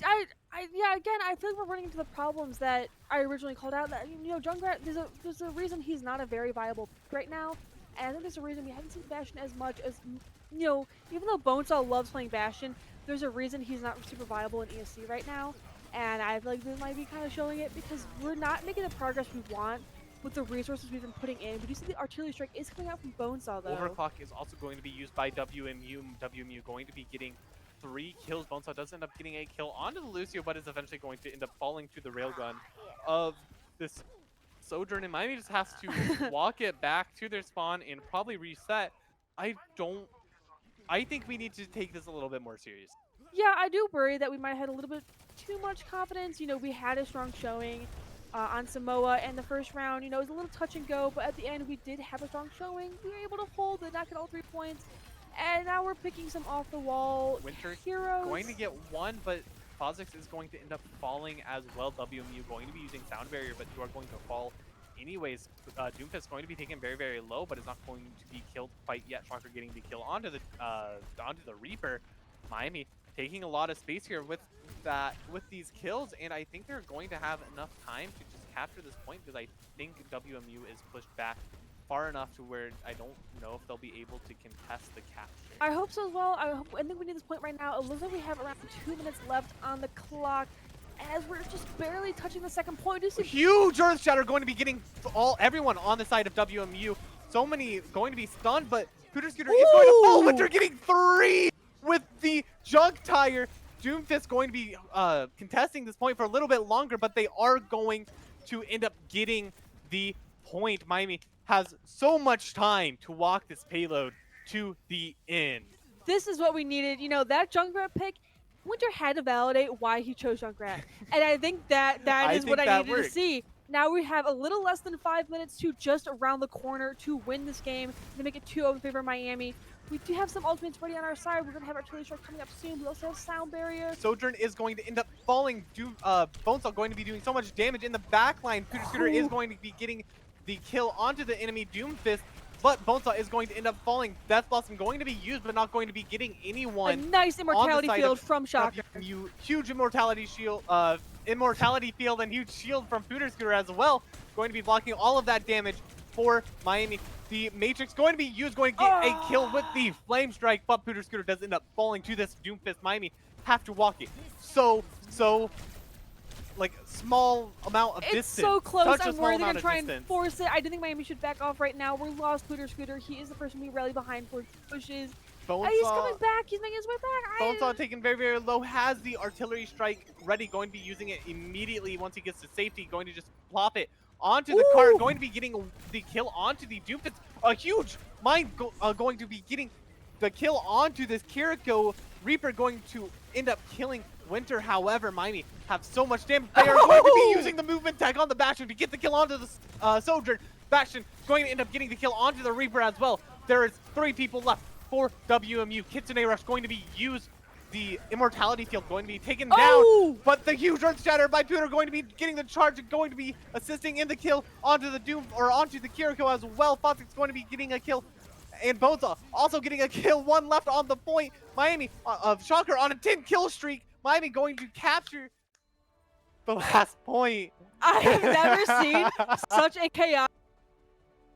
Yeah, again, I feel like we're running into the problems that I originally called out. That Junkrat, there's a reason he's not a very viable pick right now, and I think there's a reason we haven't seen Bastion as much as even though Bonesaw loves playing Bastion, there's a reason he's not super viable in ESC right now. And I feel like this might be kind of showing it because we're not making the progress we want with the resources we've been putting in. But you see the artillery strike is coming out from Bonesaw, though. Overclock is also going to be used by WMU. WMU going to be getting 3 kills. Bonesaw does end up getting a kill onto the Lucio, but is eventually going to end up falling to the railgun of this Sojourn. And Miami just has to walk it back to their spawn and probably reset. I think we need to take this a little bit more serious. Yeah, I do worry that we might have had a little bit too much confidence. We had a strong showing on Samoa in the first round. It was a little touch and go, but at the end we did have a strong showing. We were able to hold it, not get all 3 points, and now we're picking some off the wall Winter heroes. Going to get one, but Fazix is going to end up falling as well. WMU going to be using Sound Barrier, but you are going to fall anyways. Doomfist going to be taken very, very low, but is not going to be killed quite yet. Shocker getting the kill onto the Reaper. Miami taking a lot of space here with these kills, and I think they're going to have enough time to just capture this point because I think WMU is pushed back far enough to where I don't know if they'll be able to contest the capture. I hope so as well. I think we need this point right now. It looks like we have around 2 minutes left on the clock as we're just barely touching the second point. Huge Earth Shatter going to be getting everyone on the side of WMU. So many going to be stunned, but Pewter Scooter is going to fall. Winter getting 3 with the junk tire. Doomfist going to be contesting this point for a little bit longer, but they are going to end up getting the point. Miami has so much time to walk this payload to the end. This is what we needed. You know, that Junkrat pick, Winter had to validate why he chose Junkrat. And I think that I is what think I that needed to worked. see. Now we have a little less than 5 minutes to just around the corner to win this game, to make it 2-0 in favor of Miami. We do have some ultimates ready on our side. We're going to have artillery strike coming up soon. We also have sound barrier. Sojourn is going to end up falling. Bonesaw going to be doing so much damage in the backline. Pooter Scooter is going to be getting the kill onto the enemy Doomfist, but Bonesaw is going to end up falling. Death Blossom going to be used, but not going to be getting anyone. A nice immortality field from Shocker. Huge immortality shield, immortality field, and huge shield from Pooter Scooter as well. Going to be blocking all of that damage for Miami. The Matrix going to be used, going to get a kill with the Flame Strike, but Pooter Scooter does end up falling to this Doomfist. Miami have to walk it so like small amount of distance. It's so close. I'm worried they're going to try and force it. I do think Miami should back off right now. We're lost Pooter Scooter. He is the person we rally behind for pushes. He's coming back. He's making his way back. Bonesaw taken very, very low. Has the artillery strike ready. Going to be using it immediately once he gets to safety. Going to just plop it onto the cart. Going to be getting the kill onto the Doomfist. A huge mine going to be getting the kill onto this Kiriko. Reaper going to end up killing Winter. However, Miami have so much damage. They are going to be using the movement tag on the Bastion to get the kill onto the Sojourn. Bastion going to end up getting the kill onto the Reaper as well. There is 3 people left for WMU. Kitsune Rush going to be used. The immortality field going to be taken down, but the huge Earth Shatter by Pooter going to be getting the charge and going to be assisting in the kill onto the Doom or onto the Kiriko as well. Foxix going to be getting a kill, and Bonesaw also getting a kill. 1 left on the point. Miami of Shocker on a 10 kill streak. Miami going to capture the last point. I have never seen such a chaos.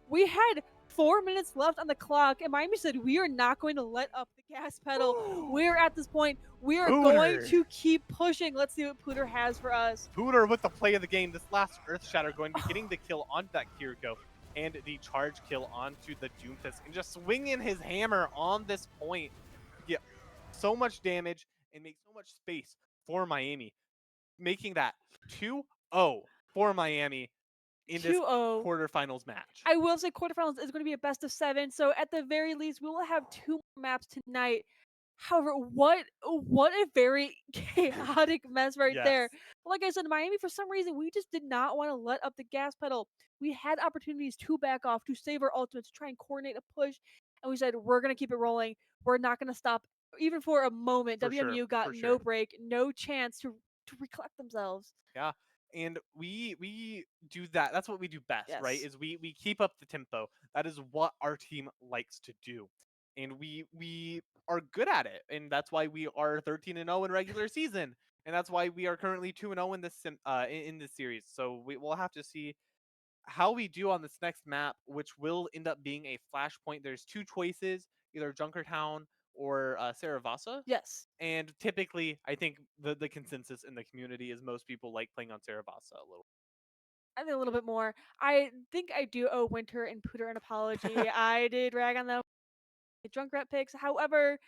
We had 4 minutes left on the clock, and Miami said, we are not going to let up the gas pedal. We're at this point. We are going to keep pushing. Let's see what Pooter has for us. Pooter with the play of the game. This last Earth Shatter going to be getting the kill onto that Kiriko and the charge kill onto the Doomfist, and just swinging his hammer on this point to get so much damage and make so much space for Miami, making that 2-0 for Miami in this quarterfinals match. I will say quarterfinals is going to be a best of 7, so at the very least, we will have 2 more maps tonight. However, what a very chaotic mess there. Like I said, Miami, for some reason, we just did not want to let up the gas pedal. We had opportunities to back off, to save our ultimates, to try and coordinate a push, and we said, we're going to keep it rolling. We're not going to stop. Even for a moment, WMU got no break, no chance to recollect themselves. Yeah. And we do that. That's what we do best, right? Is we keep up the tempo. That is what our team likes to do. And we are good at it. And that's why we are 13-0 in regular season. And that's why we are currently 2-0 in this series. So we'll have to see how we do on this next map, which will end up being a flashpoint. There's 2 choices, either Junkertown or Saravasa. Yes. And typically, I think the consensus in the community is most people like playing on Saravasa a little. I think a little bit more. I think I do owe Winter and Pooter an apology. I did rag on them Junkrat picks. However,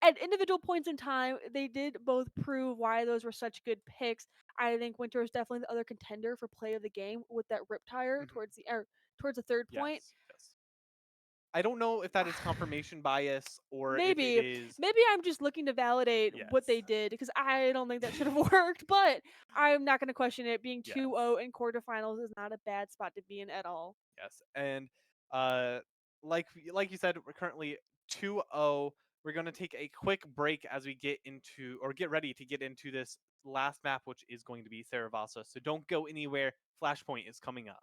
at individual points in time, they did both prove why those were such good picks. I think Winter is definitely the other contender for play of the game with that rip tire towards the 3rd point. Yes. I don't know if that is confirmation bias or maybe if it is. Maybe I'm just looking to validate what they did, because I don't think that should have worked. But I'm not going to question it. Being 2-0 in quarterfinals is not a bad spot to be in at all. Yes, and like you said, we're currently 2-0. We're going to take a quick break as we get ready to get into this last map, which is going to be Saravasa. So don't go anywhere. Flashpoint is coming up.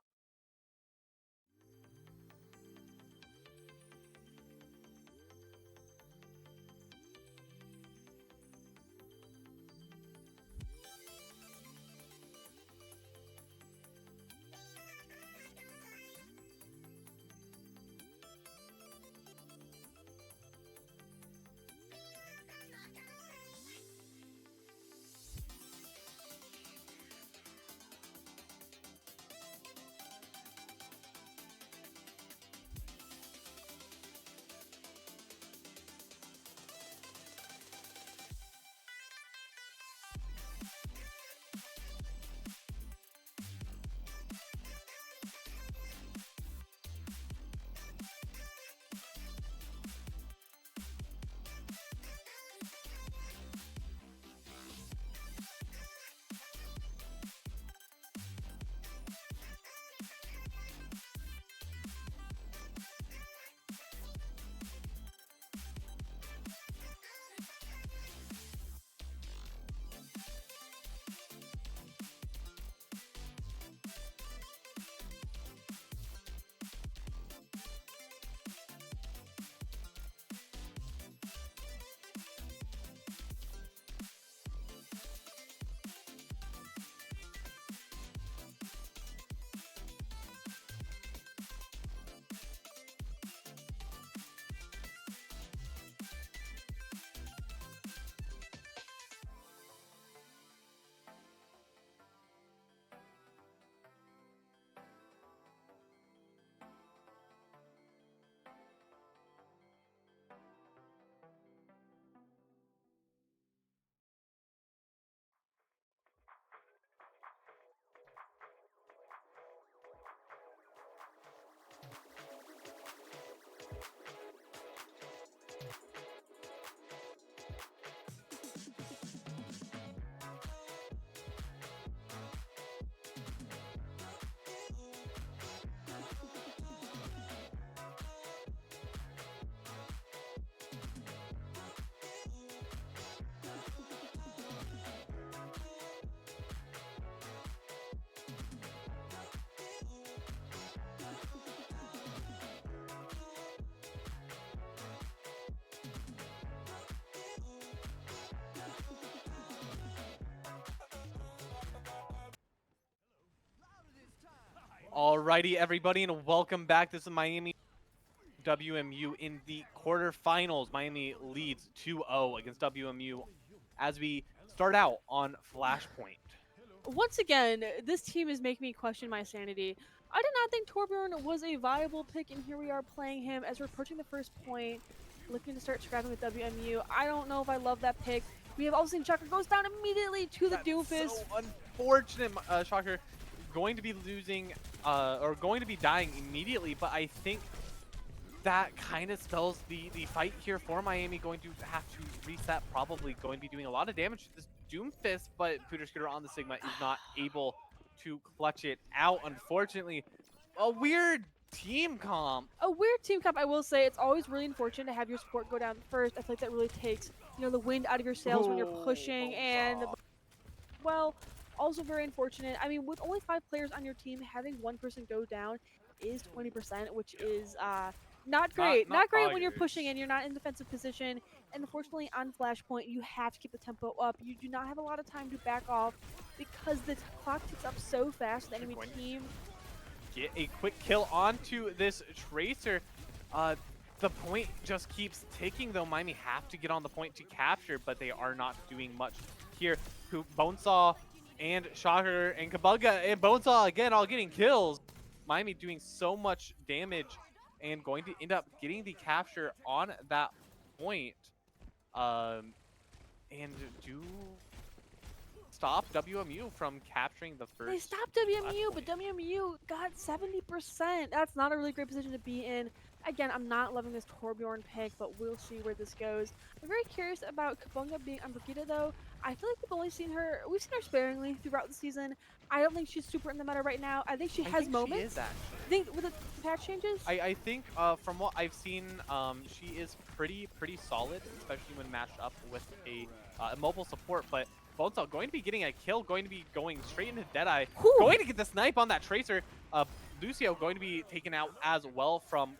Alrighty, everybody, and welcome back. This is Miami WMU in the quarterfinals. Miami leads 2-0 against WMU as we start out on Flashpoint. Once again, this team is making me question my sanity. I did not think Torbjorn was a viable pick, and here we are playing him as we're approaching the first point, looking to start scrapping with WMU. I don't know if I love that pick. We have also seen Shocker goes down immediately to the That's Doomfist. so unfortunate, Shocker. Going to be losing, or going to be dying immediately, but I think that kind of spells the fight here for Miami. Going to have to reset, probably going to be doing a lot of damage to this Doomfist, but Pooter Scooter on the Sigma is not able to clutch it out, unfortunately. A weird team comp. A weird team comp, I will say. It's always really unfortunate to have your support go down first. I feel like that really takes, the wind out of your sails when you're pushing, and well, also very unfortunate. I mean, with only 5 players on your team, having one person go down is 20%, which is not great. Not great when you're pushing and you're not in defensive position. And unfortunately, on Flashpoint, you have to keep the tempo up. You do not have a lot of time to back off because the clock ticks up so fast. The enemy team get a quick kill onto this Tracer. The point just keeps ticking, though. Miami have to get on the point to capture, but they are not doing much here. Bonesaw and Shocker and Kabunga and Bonesaw again all getting kills. Miami doing so much damage and going to end up getting the capture on that point. And do stop WMU from capturing the first. They stopped WMU, but WMU got 70%. That's not a really great position to be in. Again, I'm not loving this Torbjorn pick, but we'll see where this goes. I'm very curious about Kabunga being on Brigida, though. I feel like we've seen her sparingly throughout the season. I don't think she's super in the meta right now. I think she has moments. She is, actually. I think with the patch changes? I think from what I've seen, she is pretty solid, especially when matched up with a mobile support, but Bonesaw going to be getting a kill, going to be going straight into Deadeye, going to get the snipe on that Tracer. Lucio going to be taken out as well from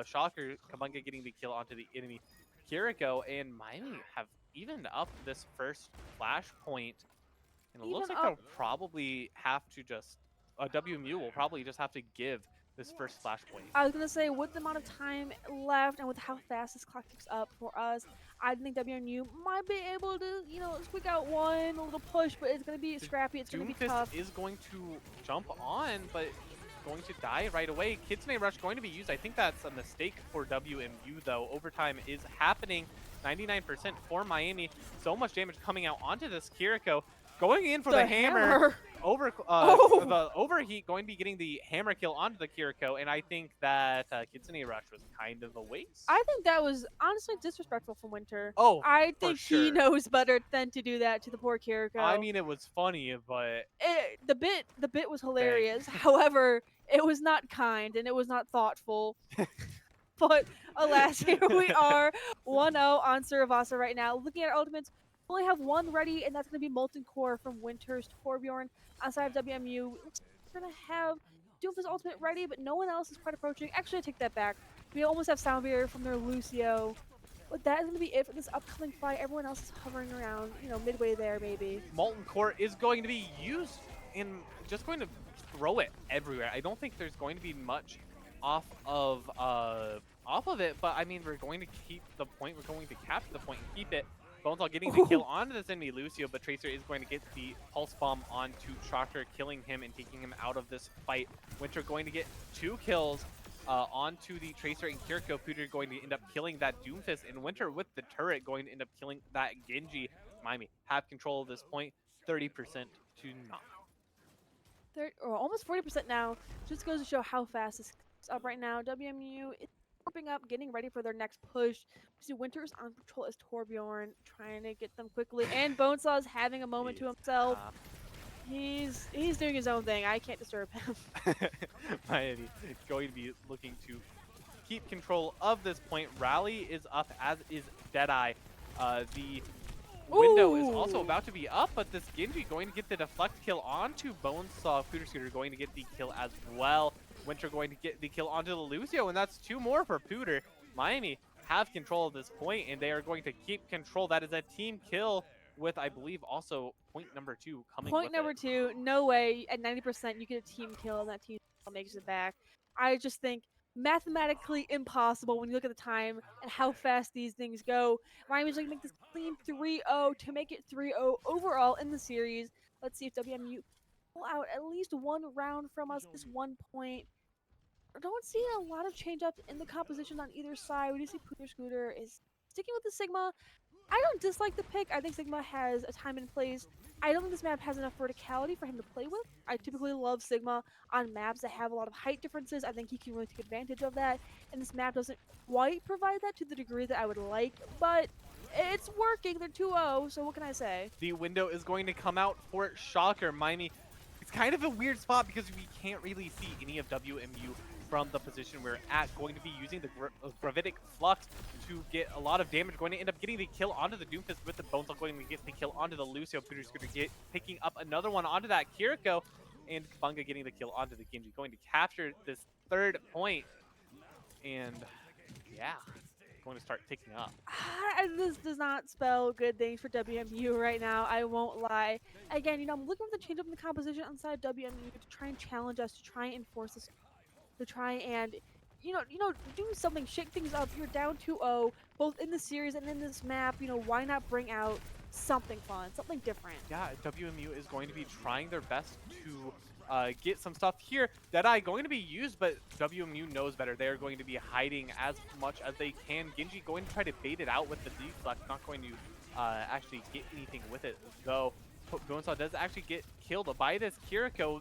Shocker. Kabunga getting the kill onto the enemy Kiriko, and Miami have evened up this first Flashpoint. And it looks like they'll probably have to just, WMU will probably just have to give this first Flashpoint. I was going to say, with the amount of time left and with how fast this clock ticks up for us, I think WMU might be able to, squeak out one, a little push, but it's going to be scrappy. It's going to be tough. Doomfist is going to jump on, but going to die right away. Kitsune Rush going to be used. I think that's a mistake for WMU, though. Overtime is happening. 99% for Miami. So much damage coming out onto this Kiriko. Going in for the hammer. The overheat going to be getting the hammer kill onto the Kiriko, and I think that Kitsune Rush was kind of a waste. I think that was honestly disrespectful from Winter. Oh, I think he knows better than to do that to the poor Kiriko. I mean, it was funny, but the bit was hilarious. However, it was not kind and it was not thoughtful. But alas, here we are, 1-0 on Suravasa right now. Looking at our ultimates, we only have one ready, and that's going to be Molten Core from Winter's Torbjorn. Outside of WMU, we're going to have Doomfist ultimate ready, but no one else is quite approaching. Actually, I take that back. We almost have Soundbeer from their Lucio. But that is going to be it for this upcoming fight. Everyone else is hovering around, midway there, maybe. Molten Core is going to be used and just going to throw it everywhere. I don't think there's going to be much off of it, but I mean, we're going to keep the point. We're going to capture the point and keep it. Bonesaw getting the kill onto this enemy Lucio, but Tracer is going to get the pulse bomb onto Shocker, killing him and taking him out of this fight. Winter going to get 2 kills onto the Tracer and Kiriko. Pooter going to end up killing that Doomfist, and Winter with the turret going to end up killing that Genji. Miami have control of this point, 30% to not. Almost 40% now. Just goes to show how fast this is up right now. WMU is warping up, getting ready for their next push. See, Winter is on control as Torbjorn, trying to get them quickly. And Bonesaw is having a moment to himself. He's doing his own thing. I can't disturb him. Miami going to be looking to keep control of this point. Rally is up, as is Deadeye. The window is also about to be up, but this Genji going to get the deflect kill onto Bonesaw. Pooter Scooter going to get the kill as well. Winter going to get the kill onto the Lucio, and that's 2 more for Pooter. Miami have control of this point, and they are going to keep control. That is a team kill with, I believe, also point number 2 coming with Point number 2, no way. At 90%, you get a team kill on that team. makes it back. I just think mathematically impossible when you look at the time and how fast these things go. Miami's like make this clean 3-0 to make it 3-0 overall in the series. Let's see if WMU pull out at least one round from us, this 1 point. I don't see a lot of change ups in the composition on either side. We do see Pooter Scooter is sticking with the Sigma. I don't dislike the pick. I think Sigma has a time and place. I don't think this map has enough verticality for him to play with. I typically love Sigma on maps that have a lot of height differences. I think he can really take advantage of that. And this map doesn't quite provide that to the degree that I would like, but it's working. They're 2-0, so what can I say? The window is going to come out for Shocker. Miami, it's kind of a weird spot because we can't really see any of WMU from the position we're at. Going to be using the Gravitic Flux to get a lot of damage. Going to end up getting the kill onto the Doomfist with the Bonesaw. Going to get the kill onto the Lucio. Pooter's going to get picking up another one onto that Kiriko. And Kabunga getting the kill onto the Genji. Going to capture this third point. And yeah, going to start ticking up. This does not spell good things for WMU right now. I won't lie. Again, I'm looking for the change up in the composition inside WMU to try and challenge us, to try and force us to try and do something, shake things up. You're down 2-0 both in the series and in this map. Why not bring out something fun, something different? Yeah, WMU is going to be trying their best to get some stuff here. Deadeye going to be used, but WMU knows better. They're going to be hiding as much as they can. Genji going to try to bait it out with the deflect, not going to actually get anything with it, though. Bonesaw does actually get killed by this Kiriko.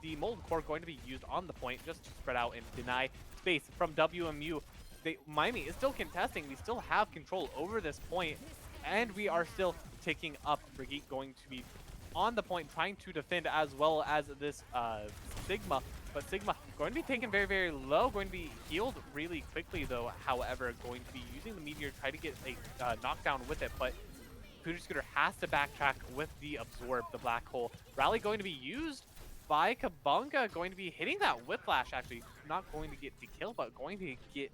The Molten Core going to be used on the point just to spread out and deny space from WMU. Miami is still contesting. We still have control over this point, and we are still ticking up. Brigitte going to be on the point, trying to defend as well as this Sigma. But Sigma going to be taken very, very low, going to be healed really quickly, though. However, going to be using the Meteor, try to get a knockdown with it, but Pooter Scooter has to backtrack with the Absorb, the Black Hole. Rally going to be used by Kabunga, going to be hitting that Whiplash, actually. Not going to get the kill, but going to get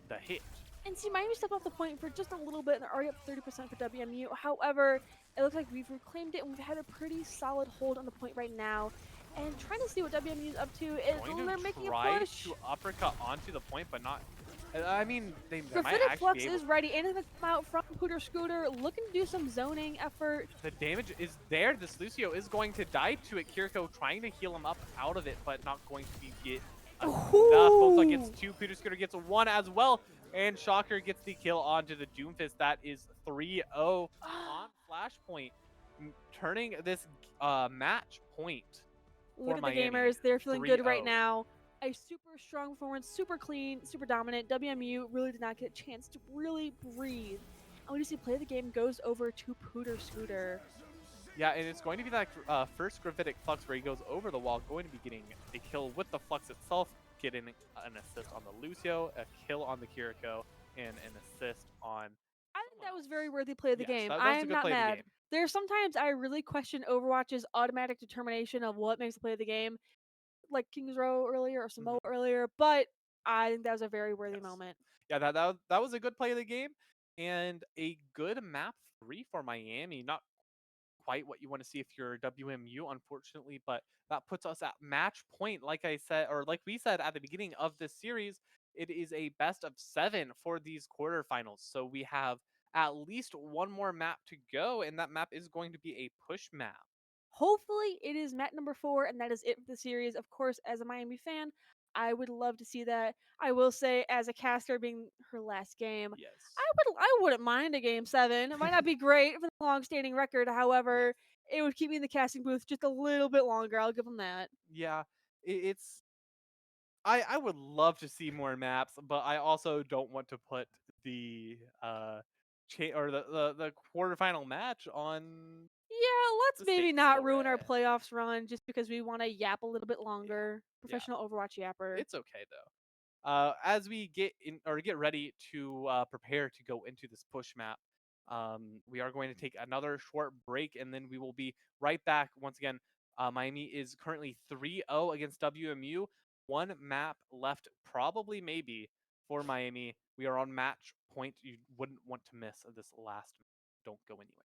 the hit. And see, Miami stepped off the point for just a little bit, and they're already up 30% for WMU. However, it looks like we've reclaimed it, and we've had a pretty solid hold on the point right now. And trying to see what WMU is up to. They're making a push. To uppercut onto the point, but not. I mean, they might Gravitic actually Flux be able. is ready, and it's gonna come out from Pooter Scooter, looking to do some zoning effort. The damage is there. This Lucio is going to die to it. Kiriko trying to heal him up out of it, but not going to get enough. Bonesaw gets 2. Pooter Scooter gets 1 as well. And Shocker gets the kill onto the Doomfist. That is 3-0 on Flashpoint, turning this match point. Look at Miami. the gamers. They're feeling good right 3-0. now. A super strong performance, super clean, super dominant. WMU really did not get a chance to really breathe. And we just see play of the game goes over to Pooter Scooter. Yeah, and it's going to be that first Gravitic Flux where he goes over the wall, going to be getting a kill with the Flux itself, getting an assist on the Lucio, a kill on the Kiriko, and an assist on... I think that was very worthy play of the game. That was I a am good not play of the mad. game. There's sometimes I really question Overwatch's automatic determination of what makes a play of the game, like King's Row earlier or Samoa earlier, but I think that was a very worthy moment. Yeah, that was a good play of the game, and a good map 3 for Miami. Not quite what you want to see if you're WMU, unfortunately, but that puts us at match point. Like I said, or like we said at the beginning of this series, it is a best of 7 for these quarterfinals. So we have at least one more map to go, and that map is going to be a push map. Hopefully, it is map number 4, and that is it for the series. Of course, as a Miami fan, I would love to see that. I will say, as a caster, being her last game, Yes. I wouldn't mind a game 7. It might not be great for the long-standing record. However, it would keep me in the casting booth just a little bit longer. I'll give them that. Yeah, it's I would love to see more maps, but I also don't want to put the or the quarterfinal match on Yeah, let's the maybe stakes not for ruin our it. playoffs run just because we want to yap a little bit Yeah, longer. yeah, Professional Overwatch yapper. it's okay though. As we get in or get ready to prepare to go into this push map, we are going to take another short break, and then we will be right back. Once again, Miami is currently 3-0 against WMU. One map left, probably maybe, for Miami. We are on match point. You wouldn't want to miss this last. Don't go anywhere.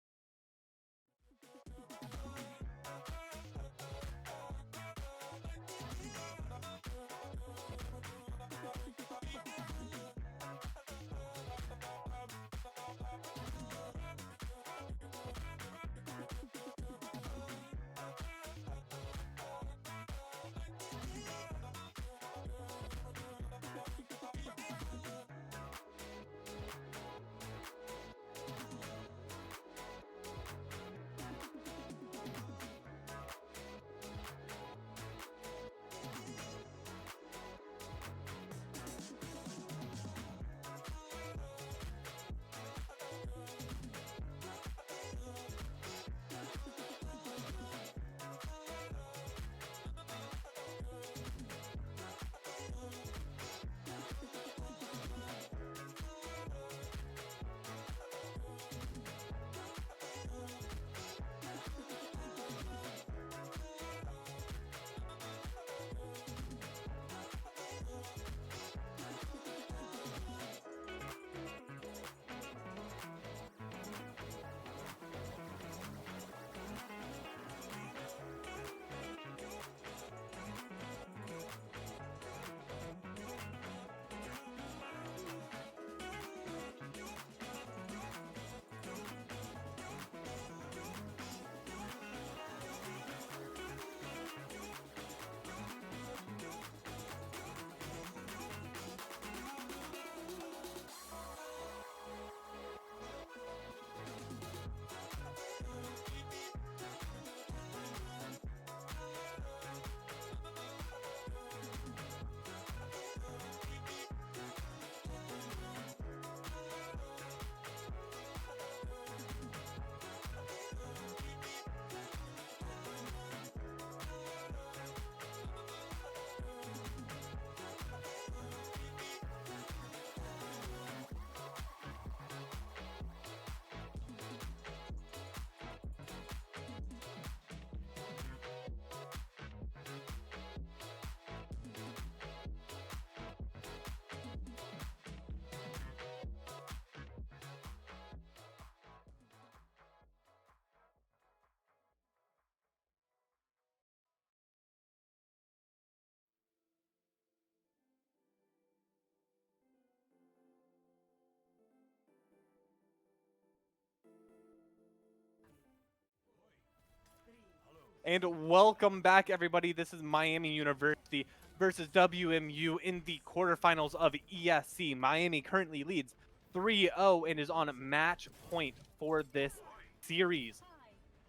And welcome back, everybody. This is Miami University versus WMU in the quarterfinals of ESC. Miami currently leads 3-0 and is on match point for this series,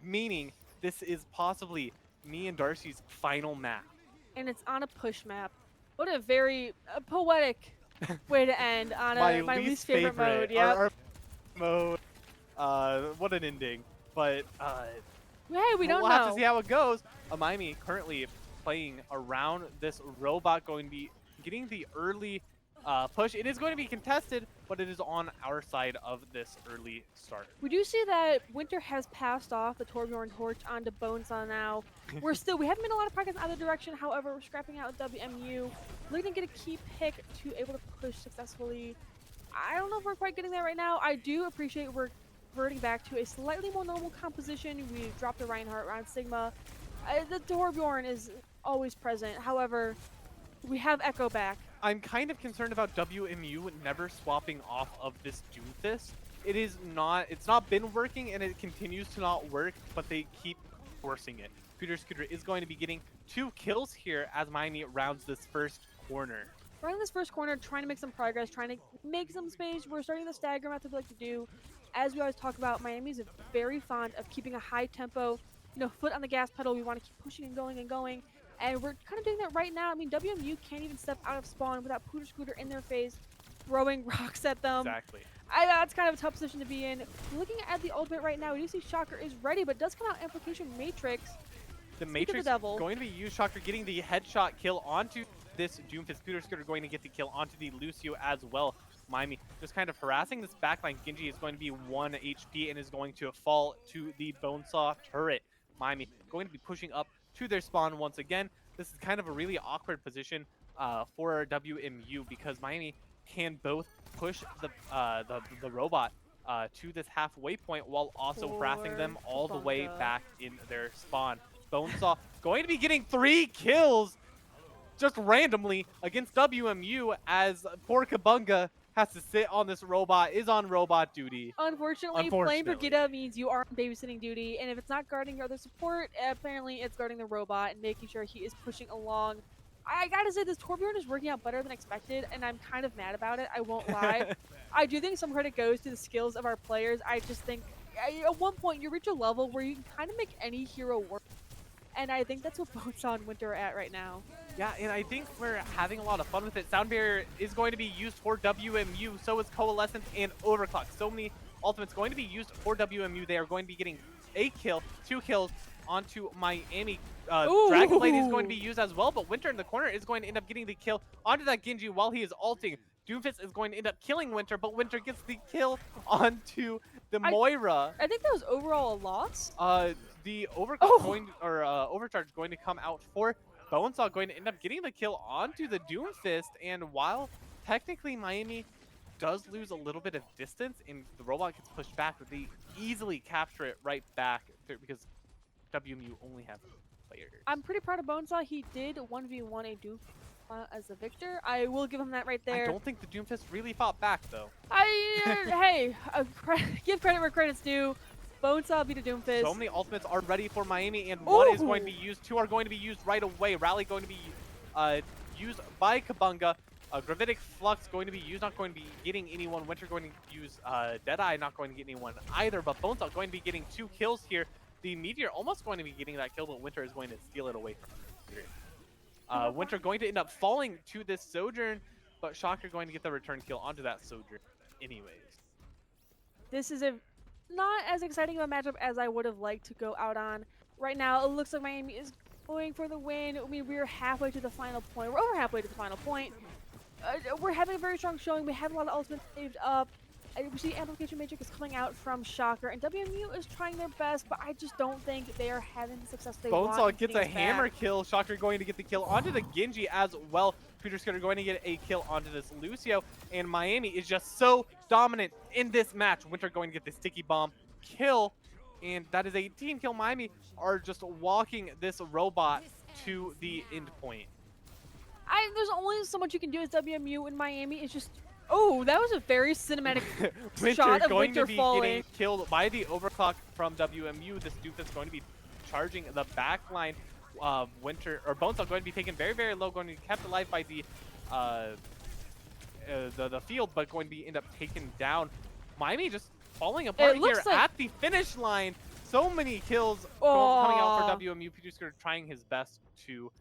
meaning this is possibly me and Darcy's final map. And it's on a push map. What a very poetic way to end on my least favorite mode. Yep. Our mode. What an ending. But Hey, we don't we'll know. have to see how it goes. Miami currently playing around this robot, going to be getting the early push. It is going to be contested, but it is on our side of this early start. We do see that Winter has passed off the Torbjorn torch onto Bonesaw now. We haven't made a lot of progress in either direction. However, we're scrapping out WMU. Looking to get a key pick to able to push successfully. I don't know if we're quite getting there right now. I do appreciate we're reverting back to a slightly more normal composition. We dropped the Reinhardt around Sigma. The Torbjorn is always present. However, we have Echo back. I'm kind of concerned about WMU never swapping off of this Doomfist. It's not been working, and it continues to not work, but they keep forcing it. Peter Scooter is going to be getting 2 kills here as Miami rounds this first corner. Right in this first corner, trying to make some progress, trying to make some space. We're starting the stagger method we like to do. As we always talk about, Miami's very fond of keeping a high tempo, foot on the gas pedal. We want to keep pushing and going and going. And we're kind of doing that right now. I mean, WMU can't even step out of spawn without Pooter Scooter in their face, throwing rocks at them. Exactly. That's kind of a tough position to be in. Looking at the ultimate right now, we do see Shocker is ready, but does come out Amplification Matrix. The Matrix going to be used. Shocker getting the headshot kill onto this Doomfist. Peter Scooter going to get the kill onto the Lucio as well. Miami just kind of harassing this backline. Genji is going to be 1 HP and is going to fall to the Bonesaw turret. Miami going to be pushing up to their spawn once again. This is kind of a really awkward position for WMU because Miami can both push the robot to this halfway point while also harassing them all the way back in their spawn. Bonesaw going to be getting 3 kills just randomly against WMU as poor Kabunga has to sit on this robot, is on robot duty. Unfortunately, playing Brigida means you are on babysitting duty, and if it's not guarding your other support, apparently it's guarding the robot and making sure he is pushing along. I gotta say, this Torbjorn is working out better than expected, and I'm kind of mad about it, I won't lie. I do think some credit goes to the skills of our players. I just think at one point you reach a level where you can kind of make any hero work, and I think that's what Bonesaw and Winter are at right now. Yeah, and I think we're having a lot of fun with it. Sound Barrier is going to be used for WMU, so is Coalescence and Overclock. So many ultimates going to be used for WMU. They are going to be getting a kill, 2 kills onto Miami. Dragon Blade is going to be used as well, but Winter in the corner is going to end up getting the kill onto that Genji while he is ulting. Doomfist is going to end up killing Winter, but Winter gets the kill onto the Moira. I think that was overall a loss. The Overcharge going to come out for Bonesaw, going to end up getting the kill onto the Doomfist, and while technically Miami does lose a little bit of distance and the robot gets pushed back, they easily capture it right back because WMU only have players. I'm pretty proud of Bonesaw. He did 1v1 a Doom as a victor. I will give him that right there. I don't think the Doomfist really fought back though. Hey, give credit where credit's due. Bonesaw beat a Doomfist. So many ultimates are ready for Miami, and one is going to be used. 2 are going to be used right away. Rally going to be used by Kabunga. Gravitic Flux going to be used, not going to be getting anyone. Winter going to use Deadeye, not going to get anyone either. But Bonesaw going to be getting 2 kills here. The Meteor almost going to be getting that kill, but Winter is going to steal it away from him. Winter going to end up falling to this Sojourn, but Shocker going to get the return kill onto that Sojourn anyways. This is not as exciting of a matchup as I would have liked to go out on. Right now, it looks like Miami is going for the win. I mean, we're halfway to the final point. We're over halfway to the final point. We're having a very strong showing. We have a lot of ultimates saved up. We see Amplification Matrix is coming out from Shocker, and WMU is trying their best, but I just don't think they are having the success they want. Bonesaw gets a hammer kill. Shocker going to get the kill onto the Genji as well. Peter Scooter going to get a kill onto this Lucio, and Miami is just so dominant in this match. Winter going to get the sticky bomb kill, and that is 18 kill. Miami are just walking this robot to the end point. There's only so much you can do as WMU in Miami. It's just, oh, that was a very cinematic shot of Winter falling. Getting killed by the overclock from WMU. This Doomfist is going to be charging the back line. Winter or Bonesaw going to be taken very, very low, going to be kept alive by the field, but going to be end up taken down. Miami just falling apart It here looks like at the finish line. So many kills coming out for oh, WMU. Peter trying his best to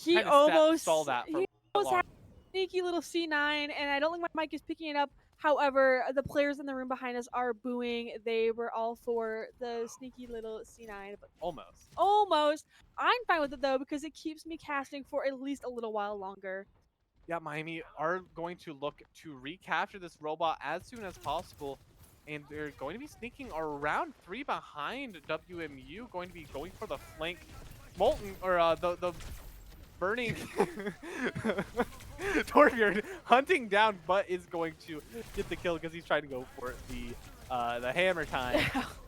he kind of stall almost that for he almost long. had a sneaky little C9, and I don't think my mic is picking it up. However, the players in the room behind us are booing. They were all for the sneaky little C9, but Almost. almost. I'm fine with it though because it keeps me casting for at least a little while longer. Yeah, Miami are going to look to recapture this robot as soon as possible. And they're going to be sneaking around 3 behind WMU, going to be going for the flank. Molten, or the burning Torbjorn hunting down, but is going to get the kill because he's trying to go for the hammer time.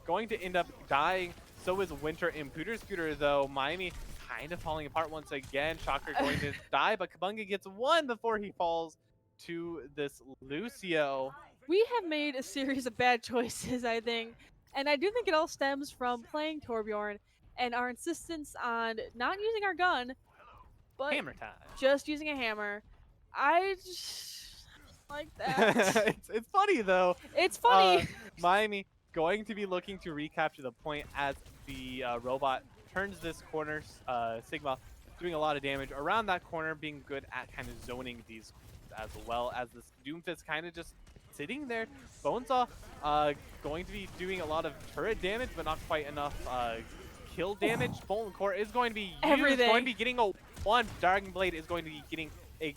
Going to end up dying. So is Winter and Pooter Scooter, though. Miami kind of falling apart once again. Shocker going to die, but Kabunga gets one before he falls to this Lucio. We have made a series of bad choices, I think. And I do think it all stems from playing Torbjorn and our insistence on not using our gun, but Hammer time. just using a hammer. I just like that. It's funny, though. It's funny. Miami going to be looking to recapture the point as the robot turns this corner. Sigma doing a lot of damage around that corner, being good at kind of zoning these as well as this Doomfist kind of just sitting there. Bonesaw going to be doing a lot of turret damage, but not quite enough kill damage. Molten Core is going to be used, Everything. going to be getting a one. Dragon Blade is going to be getting a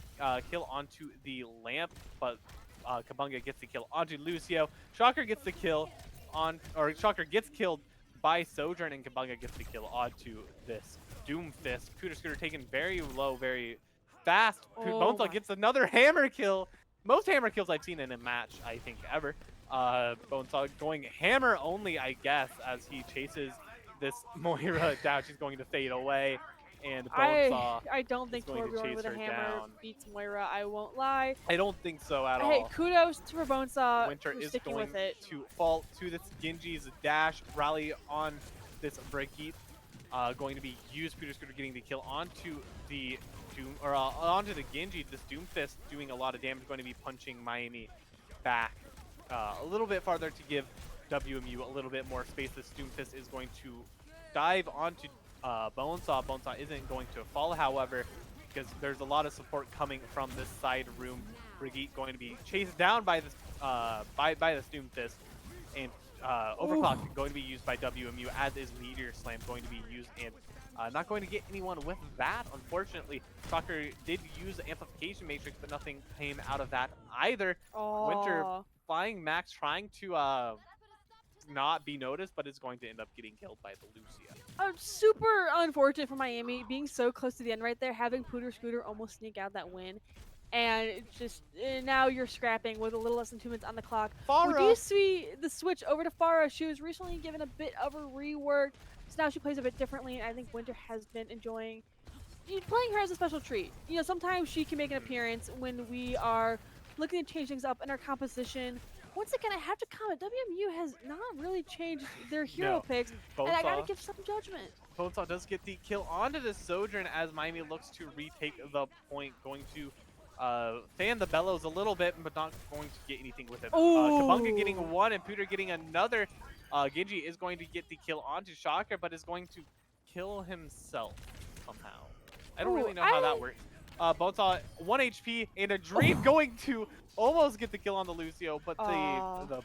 kill onto the lamp, but Kabunga gets the kill onto Lucio. Shocker gets the kill on, or Shocker gets killed by Sojourn, and Kabunga gets the kill onto this Doomfist. Pooter Scooter taken very low, very fast. Bonesaw gets another hammer kill. Most hammer kills I've seen in a match, I think, ever. Bonesaw going hammer only, I guess, as he chases this Moira down. She's going to fade away. And Bonesaw I don't think going to Torbjorn chase with a her hammer down. beats Moira. I won't lie. I don't think so at Hey, all. kudos to Bonesaw Winter for is sticking going with it. to fall to this Genji's dash rally on this Brigitte. Going to be used. Pooter Scooter getting the kill onto the Doom, or onto the Genji. This Doomfist doing a lot of damage. Going to be punching Miami back a little bit farther to give WMU a little bit more space. This Doomfist is going to dive onto Bonesaw. Bonesaw isn't going to fall, however, because there's a lot of support coming from this side room. Brigitte going to be chased down by this by this Doomfist, and Overclock going to be used by WMU, as is Meteor Slam going to be used, and not going to get anyone with that, unfortunately. Shocker did use the Amplification Matrix, but nothing came out of that either. Winter flying Max trying to not be noticed, but is going to end up getting killed by the Lucio. Super unfortunate for Miami being so close to the end right there, having Pooter Scooter almost sneak out that win. And it's just now you're scrapping with a little less than 2 minutes on the clock. Farah. We do see the switch over to Farah. She was recently given a bit of a rework, so now she plays a bit differently. And I think Winter has been enjoying playing her as a special treat. You know, sometimes she can make an appearance when we are looking to change things up in our composition. Once again, I have to comment, WMU has not really changed their hero picks, and I gotta give some judgment. Bonesaw does get the kill onto the Sojourn as Miami looks to retake the point, going to fan the bellows a little bit, but not going to get anything with it. Kabunga getting one and Pooter getting another. Genji is going to get the kill onto Shocker, but is going to kill himself somehow. I don't really know how that works. Bonesaw 1 HP and a Dream going to almost get the kill on the Lucio, but the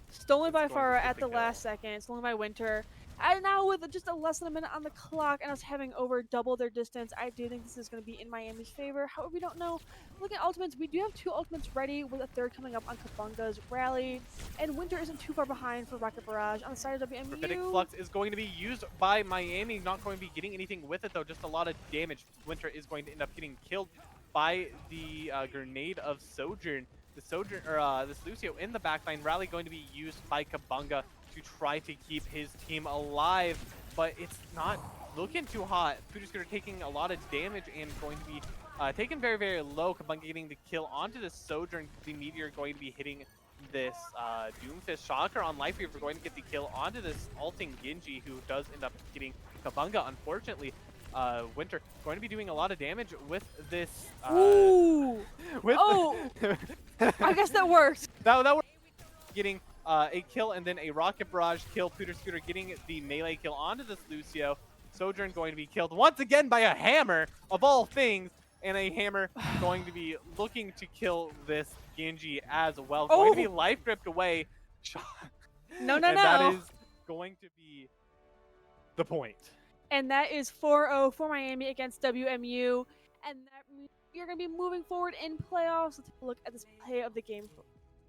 stolen by Farah at the last second, stolen by Winter. And now with just less than a minute on the clock and us having over double their distance, I do think this is going to be in Miami's favor. However, we don't know. Looking at ultimates, we do have 2 ultimates ready with a third coming up on Kabunga's rally. And Winter isn't too far behind for Rocket Barrage on the side of WMU. Prophetic Flux is going to be used by Miami, not going to be getting anything with it though, just a lot of damage. Winter is going to end up getting killed by the grenade of Sojourn. The Sojourn, or this Lucio in the backline. Rally going to be used by Kabunga to try to keep his team alive, but it's not looking too hot. Pooter Scooter taking a lot of damage and going to be taken very, very low. Kabunga getting the kill onto the Sojourn. The Meteor going to be hitting this Doomfist Shocker on Life Weaver going to get the kill onto this ulting Genji, who does end up getting Kabunga, unfortunately. Winter going to be doing a lot of damage with this Ooh. with Oh, I guess that worked. that was getting a kill and then a rocket barrage kill. Pooter Scooter getting the melee kill onto this Lucio. Sojourn going to be killed once again by a hammer of all things, and a hammer going to be looking to kill this Genji as well. Going to be Oh, life dripped away, no, no, and that no. is going to be the point. And that is 4-0 for Miami against WMU. And that means you're going to be moving forward in playoffs. Let's take a look at this play of the game.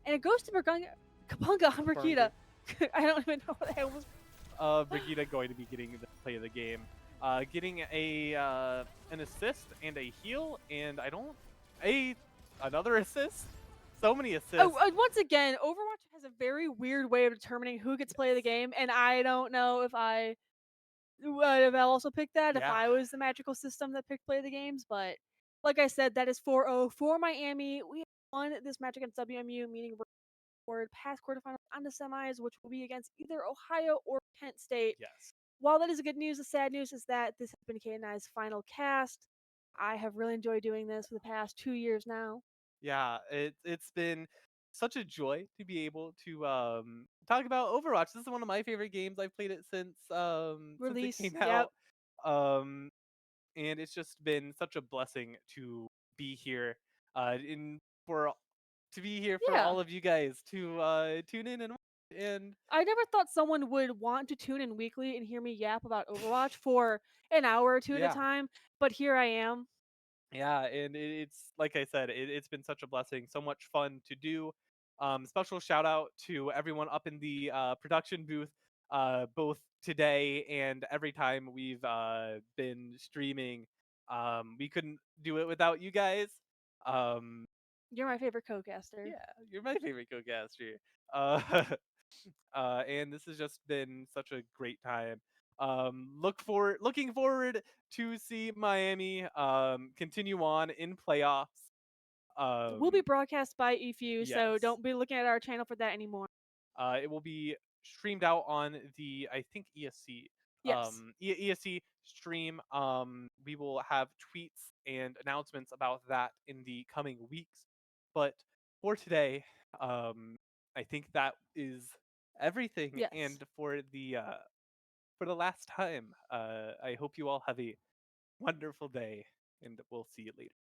And it goes to Kabunga on Brigida. I don't even know what the hell was. Brigida going to be getting the play of the game. Getting a an assist and a heal, and another assist. So many assists. Oh, once again, Overwatch has a very weird way of determining who gets play of the game, and I don't know if I would have also picked that if Yeah. I was the magical system that picked play of the games. But like I said, that is 4-0 for Miami. We won this match against WMU, meaning we're forward past quarterfinals on the semis, which will be against either Ohio or Kent State. Yes. While that is the good news, the sad news is that this has been Kate and I's final cast. I have really enjoyed doing this for the past 2 years now. Yeah, it's been such a joy to be able to talk about Overwatch. This is one of my favorite games. I've played it since it Release, came yep. out. Um and it's just been such a blessing to be here in for to be here for Yeah. all of you guys to tune in and watch. And I never thought someone would want to tune in weekly and hear me yap about Overwatch for an hour or two at a yeah. time, but here I am. Yeah, and it's like I said, it's been such a blessing, so much fun to do. Special shout out to everyone up in the production booth, both today and every time we've been streaming. We couldn't do it without you guys. Um, You're my favorite co-caster. yeah, you're my favorite co-caster. And this has just been such a great time. Looking forward to see Miami continue on in playoffs. We'll be Um, broadcast by EFU, so yes, don't be looking at our channel for that anymore. it will be streamed out on the I think ESC Yes. ESC stream. We will have tweets and announcements about that in the coming weeks. But for today, I think that is everything. Yes. And for the last time, I hope you all have a wonderful day, and we'll see you later.